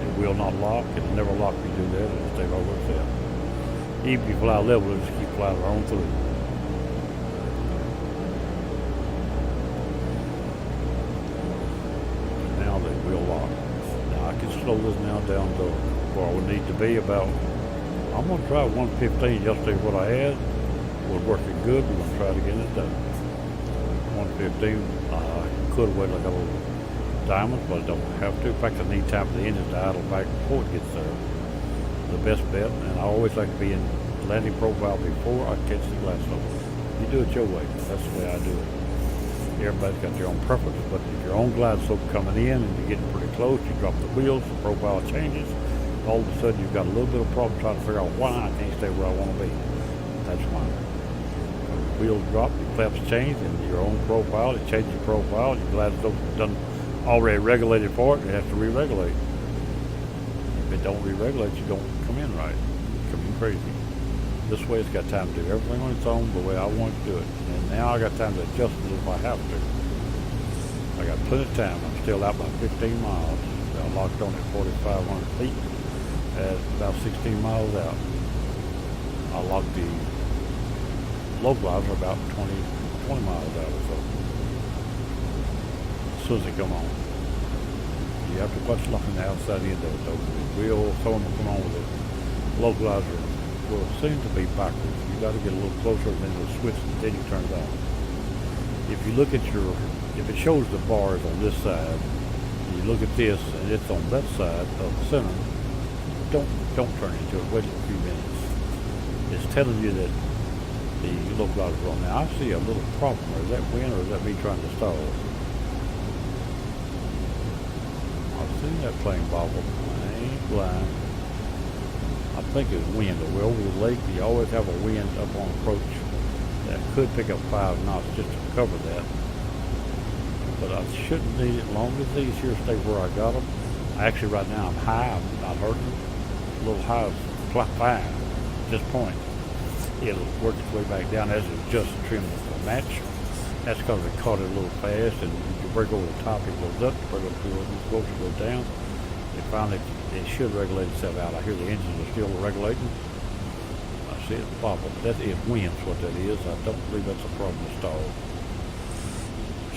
It will not lock, it'll never lock if you do that, it'll stay right where it's at. Even if you fly level, it'll just keep flying right on through. Now they will lock. Now I can slow this now down to where I would need to be about, I'm going to try 115 yesterday what I had. Was working good, we're going to try to get it done. 115, I could have waited like a little diamond, but I don't have to. In fact, I need time for the engine to idle back before it gets there. The best bet, and I always like to be in landing profile before I catch the glass over. You do it your way, that's the way I do it. Everybody's got their own preference, but if your own glide slope coming in and you're getting pretty close, you drop the wheels, the profile changes, all of a sudden you've got a little bit of problem trying to figure out why I can't stay where I want to be. That's why. The wheels drop, your flaps change, and your own profile, it changes your profile, your glide slope done already regulated for it, it has to re-regulate. If it don't re-regulate, you don't come in right. You come in crazy. This way it's got time to do everything on its own the way I want to do it. And now I got time to adjust it if I have to. I got plenty of time. I'm still out by 15 miles. I locked on at 4,500 feet at about 16 miles out. I locked the localizer about 20 miles out or so. As soon as they come on. You have to watch locking the outside end of it though. Some of them come on with the localizer will seem to be backwards. You got to get a little closer and then it'll switch and then you turn it on. If you look at if it shows the bars on this side, and you look at this and it's on that side of the center, don't turn into it. Wait a few minutes. It's telling you that the localizer is on. Now I see a little problem. Is that wind or is that me trying to stall? I've seen that plane bobble. I ain't blind. I think it's wind. We're over the lake. You always have a wind up on approach that could pick up 5 knots just to cover that. But I shouldn't need it long as these here stay where I got them. Actually, right now I'm high. I'm not hurting. A little high is 5 at this point. It'll work its way back down as it just trim the match. That's because it caught it a little fast, and if you break over the top, it goes up. Break up the supposed to go down. It should regulate itself out. I hear the engines are still regulating. I see it bobble. That is wind, what that is. I don't believe that's a problem with stall.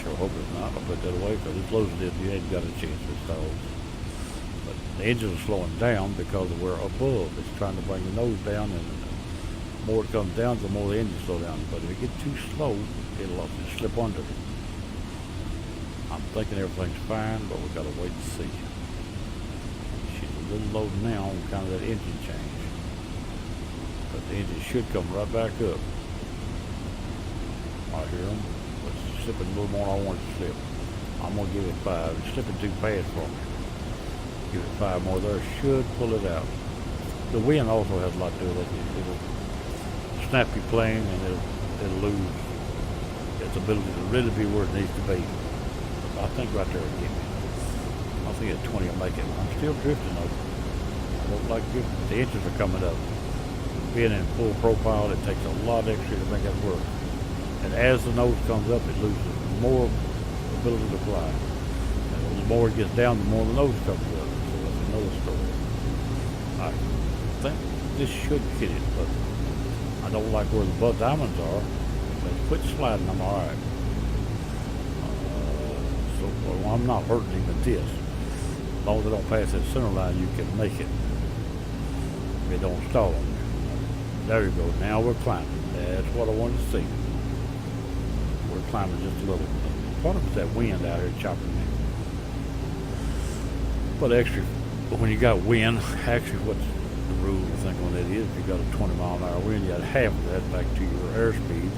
Sure hope it's not. I'll put that away because as low as it is, you ain't got a chance with stalls. But the engines are slowing down because we're above. It's trying to bring the nose down, and the more it comes down, the more the engines slow down. But if it gets too slow, it'll slip under. I'm thinking everything's fine, but we've got to wait and see. A little low now on kind of that engine change, but the engine should come right back up. I hear them, but it's slipping a little more than I want it to slip. I'm going to give it 5. It's slipping too fast for me. Give it 5 more there. Should pull it out. The wind also has a lot to do with it. It'll snap your plane and it'll lose its ability to really be where it needs to be. I think right there it'll get me. I think at 20 I'll make it. I'm still drifting though. I don't like drifting. The engines are coming up. Being in full profile, it takes a lot extra to make that work. And as the nose comes up, it loses more ability to fly. And the more it gets down, the more the nose comes up. So that's another story. I think this should hit it, but I don't like where the butt diamonds are. If they quit sliding, I'm alright. So I'm not hurting even this. As long as it don't pass that center line, you can make it. If it don't stall. There you go. Now we're climbing. That's what I wanted to see. We're climbing just a little. Part of it's that wind out here chopping me. But actually, when you got wind, actually The rule I think on that is if you got a 20-mile-an-hour wind, you add half of that back to your airspeed.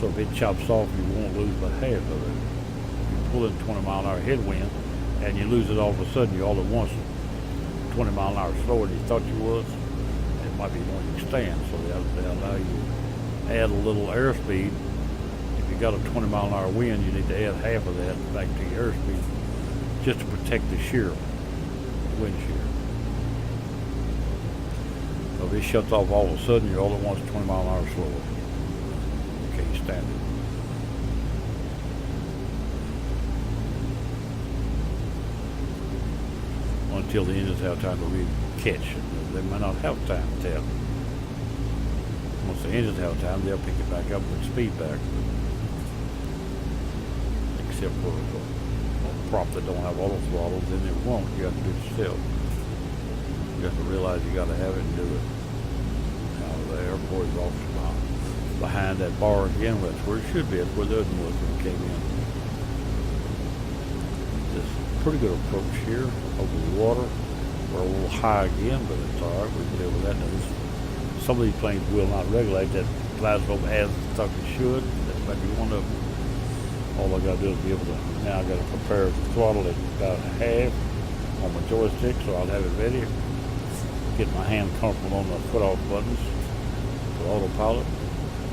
So if it chops off, you won't lose but half of it. If you pull in 20-mile-an-hour headwind and you lose it all of a sudden, you all at once 20-mile-an-hour slower than you thought you was, it might be more you stand. So they allow you to add a little airspeed. If you got a 20-mile-an-hour wind, you need to add half of that back to your airspeed just to protect the shear, wind shear. So if it shuts off all of a sudden, you're all at once 20 mile an hour slower. Okay, you stand it. Until the engines have time to really catch. They may not have time to tell. Once the engines have time, they'll pick it back up with speed back. Except for a prop that don't have auto throttles, then it won't. You have to do it yourself. You have to realize you got to have it and do it. Now the airport is off behind that bar again. That's where it should be. That's where the other was when it came in. This is a pretty good approach here over the water. We're a little high again, but it's all right. We can deal with that. Now some of these planes will not regulate that plasma as stuff it should. That might be one of them. All I got to do is be able to, now I got to prepare the throttle at about half on my joystick, so I'll have it ready. Get my hand comfortable on the foot off buttons for autopilot.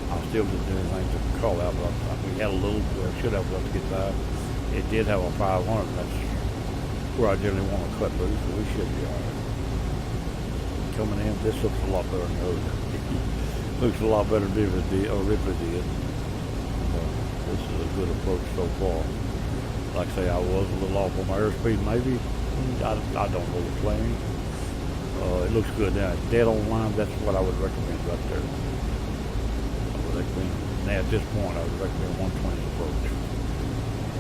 I still didn't do anything to call out, but we had a little, we should have enough to get by. It did have a 500, that's where I generally want to cut loose, so we should be alright. Coming in, this looks a lot better than the other. Looks a lot better than Ripley did. This is a good approach so far. Like I say, I was a little off on my airspeed, maybe. I don't know the plane. It looks good now. Dead on line, that's what I would recommend right there. I would recommend, now at this point, I would recommend 120 approach.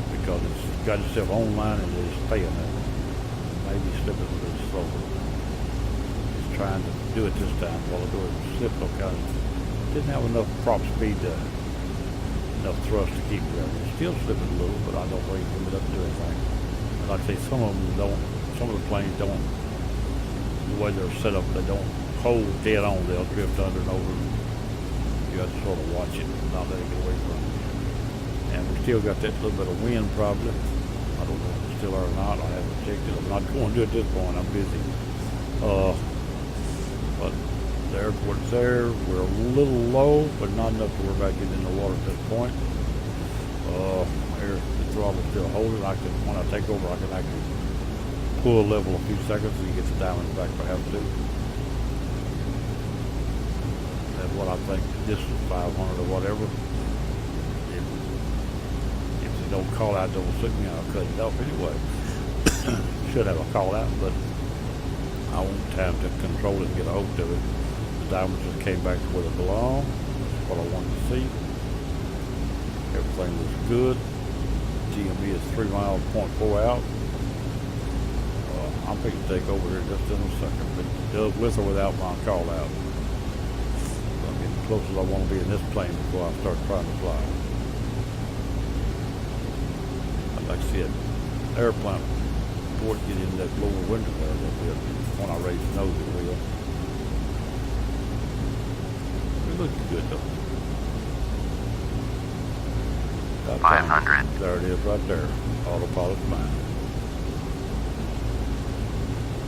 Because it's got itself on line and it's staying there. Maybe slipping a little slower. Just trying to do it this time while I do it. Slip because didn't have enough prop speed to enough thrust to keep it going. It's still slipping a little, but I don't really commit up to anything. And like I say, some of them don't, some of the planes don't, the way they're set up, they don't hold dead on, they'll drift under and over. You have to sort of watch it, not let it get away from you. And we still got that little bit of wind probably. I don't know if it's still there or not, I haven't checked it. I'm not going to at this point, I'm busy. But the airport's there. We're a little low, but not enough to worry about getting in the water at this point. Here, the throttle's still holding. When I take over, I can actually pull a level a few seconds and get the diamond back if I have to. That's what I think. This is 500 or whatever. If they don't call out, don't suit me, I'll cut it off anyway. Should have a call out, but I won't have to control it and get a hold of it. Diamonds just came back to where they belong. That's what I wanted to see. Everything looks good. GME is 3 miles, 0.4 out. I'm going to take over here just in a second, but it does with or without my call out. I'm getting as close as I want to be in this plane before I start trying to fly. I'd like to see an airplane before it get in that lower window there a little bit. When I raise the nose, it will. Looks good though. 500. There it is right there. Autopilot's mine.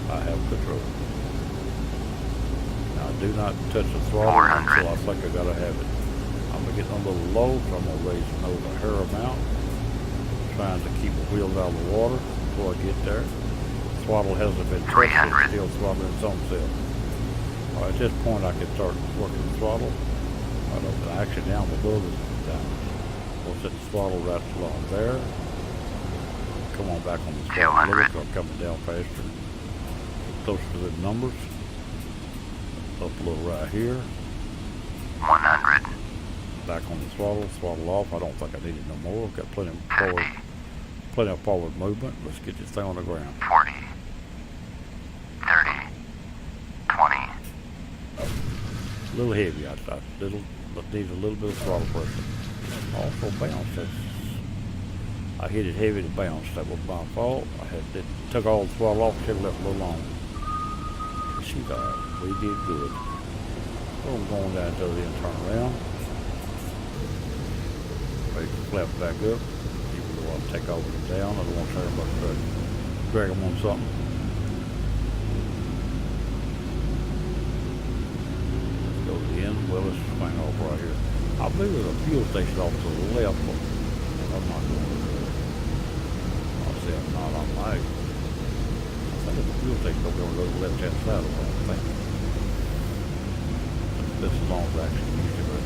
I have control. Now I do not touch the throttle 400. until I think I gotta have it. I'm gonna get a little low, so I'm gonna raise the nose a hair amount. Trying to keep the wheels out of the water before I get there. The throttle hasn't been touched, 300. it's still throttling its own self. At this point, I can start working the throttle. Actually, down below the down. We'll set the throttle right along there. Come on back on the throttle. 200. Start coming down faster. Closer to the numbers. Up a little right here. 100. Back on the throttle. Throttle off. I don't think I need it no more. I've got plenty of forward movement. Let's get this thing on the ground. 40. 30. 20. A little heavy, needs a little bit of throttle pressure. Also bounce. I hit it heavy to bounce. That was my fault. Took all the throttle off, should have left it a little longer. She's alright. We did good. So I'm going down to the end, turn around. Ready to flap back up. Even though I'll take over and down, I don't want to try to drag them on something. Let's go to the end. Well, let's swing off right here. I believe there's a fuel station off to the left, but I'm not going to do it. I'll say I'm not on my. I think there's a fuel station over there on the left-hand side of what I'm thinking. This is long as I actually used it, but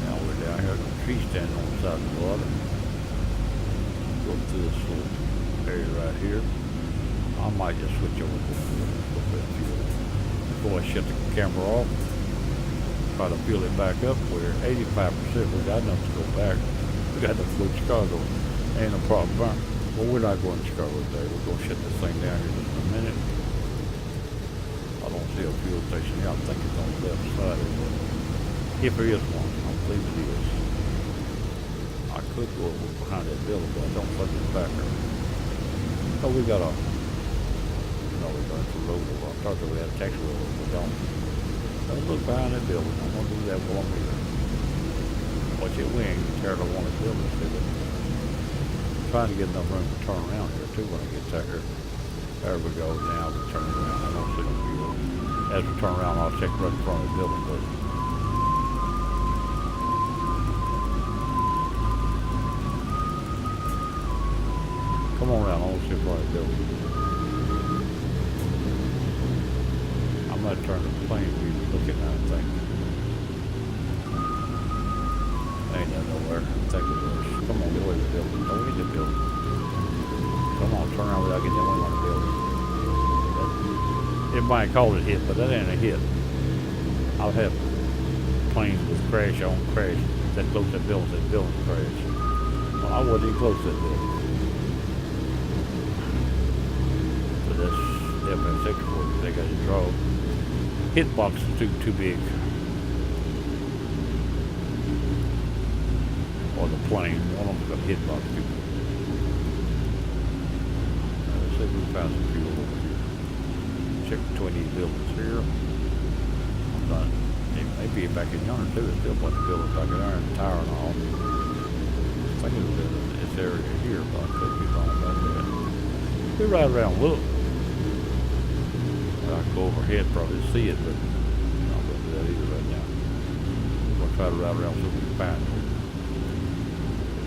now we're down here at the tree standing on the side of the water. Go through this little area right here. I might just switch over to a little bit of fuel. Before I shut the camera off, try to fuel it back up. We're 85%. We got enough to go back. We got enough to go to Chicago. Ain't no problem burn. Well, we're not going to Chicago today. We're going to shut this thing down here in just a minute. I don't see a fuel station here. I think it's on the left side. If there is one, I believe it is. I could go over behind that building, but I don't think it's back there. So we got a, no, we got a road over. I thought that we had a taxi road over, we don't. Let's look behind that building. I'm going to do that while I'm here. Watch it wing. Terrible want to build this, see it. Trying to get enough room to turn around here too when I get to here. There we go. Now we turn around. I don't see no fuel. As we turn around, I'll check right in front of the building. But come on around. I want to see front of the building. I'm going to turn the plane view to look at that thing. Ain't that nowhere. I think it was. Come on, get away from the building. Don't hit the building. Come on, turn around without getting away from the building. Everybody called it a hit, but that ain't a hit. I've had planes with crash on crash that close to that building crash. Well, I wasn't even close to that building. But that's FS6 for you. They got to draw. Hitbox is too big. Or the plane. One of them's got a hitbox too big. Let's see if we found some fuel over here. Check between these buildings here. I'm not, it may be back in yonder too. There's still a bunch of buildings back in there and tower and all. I think it was in this area here, but I could be wrong about that. We ride around and look. I could go overhead probably see it, but I'm not going to do that either right now. I'm going to try to ride around so we can find it.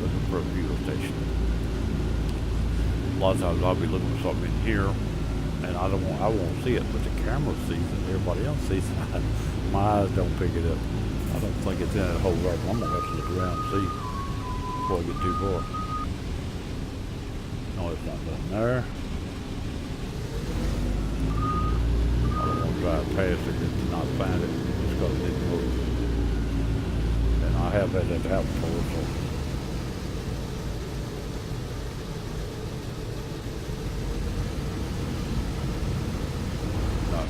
Looking for a fuel station. A lot of times I'll be looking for something in here, and I won't see it, but the camera sees it. Everybody else sees it. My eyes don't pick it up. I don't think it's in that whole right. I'm gonna have to look around and see before I get too far. No, it's not nothing there. I don't want to drive past it and not find it just because it didn't move. And I have had that happen before, so.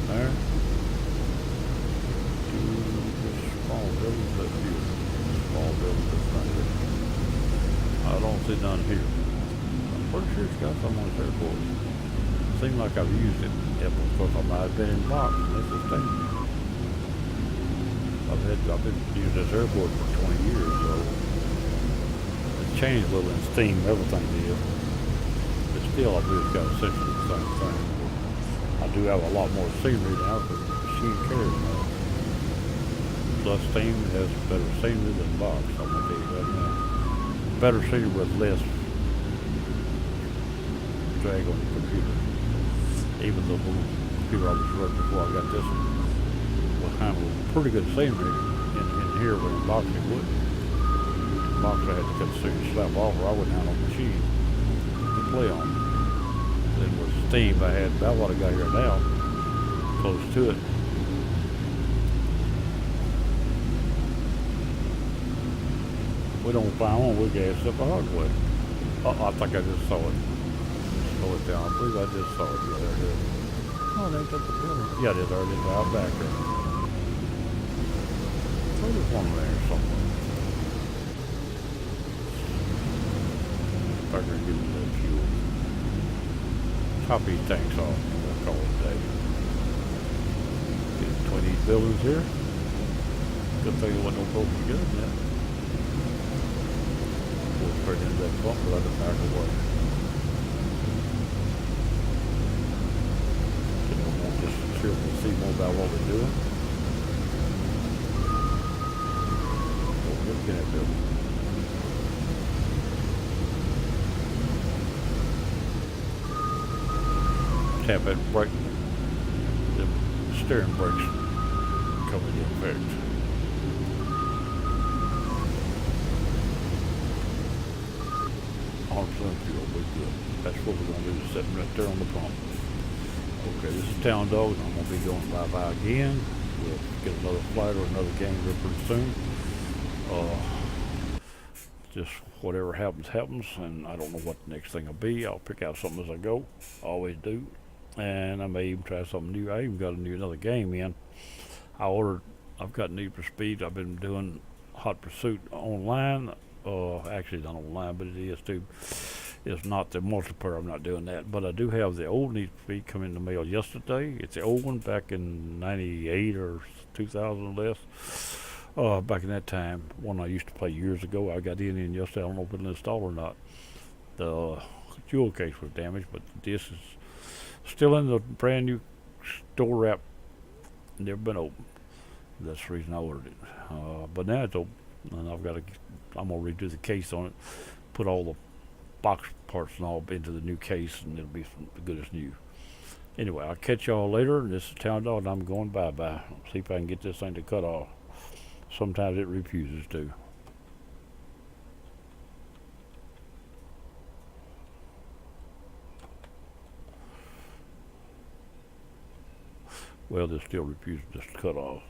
There. To this small building, but here. Small building that's right here. I don't see none here. I'm pretty sure it's got some on this airport. Seems like I've used it. Yeah, of course I might have been in the box, and this is thing. I've been using this airport for 20 years, so it's changed a little in steam, everything did. But still, I believe it's got essentially the same thing. I do have a lot more scenery now because the machine carries more. Plus steam has better scenery than box, I'm going to tell you right now. Better scenery with less drag on the computer. Even the little computer I was running before I got this one will handle pretty good scenery in here, but in box it wouldn't. In box I had to cut the scenery slap off or I wouldn't handle the machine to play on. Then with steam, I had about what I got here now, close to it. We don't find one, we gas up the hard way. I think I just saw it. Slow it down. I believe I just saw it. Yeah, there it is. Oh, there's up the building. Yeah, it is. There it is out back there. So there's one there somewhere. Better use that fuel. Top these tanks off, we'll call it a day. between these buildings here. Good thing there wasn't no broken good in that. Pulled straight into that bump, but I just back away. Just sure we see more about what we're doing. Look at that building. Tap that brake, the steering brakes come into effect. On fuel, we're good. That's what we're gonna do, is sitting right there on the pump. Okay, this is Town Dog, and I'm going to be going bye-bye again. We'll get another flight or another game here pretty soon. Just whatever happens, happens, and I don't know what the next thing will be. I'll pick out something as I go. I always do. And I may even try something new. I even got another game in. I've got Need for Speed. I've been doing Hot Pursuit online. Actually not online, but it is too. It's not the multiplayer, I'm not doing that. But I do have the old Need for Speed come in the mail yesterday. It's the old one back in 98 or 2000 or less. Back in that time, one I used to play years ago. I got in yesterday. I don't know if it'll install or not. The jewel case was damaged, but this is still in the brand new store wrap. Never been open. That's the reason I ordered it. But now it's open, and I'm gonna redo the case on it, put all the box parts and all into the new case, and it'll be as good as new. Anyway, I'll catch y'all later. This is Town Dog, and I'm going bye-bye. See if I can get this thing to cut off. Sometimes it refuses to. Well, this still refuses to cut off.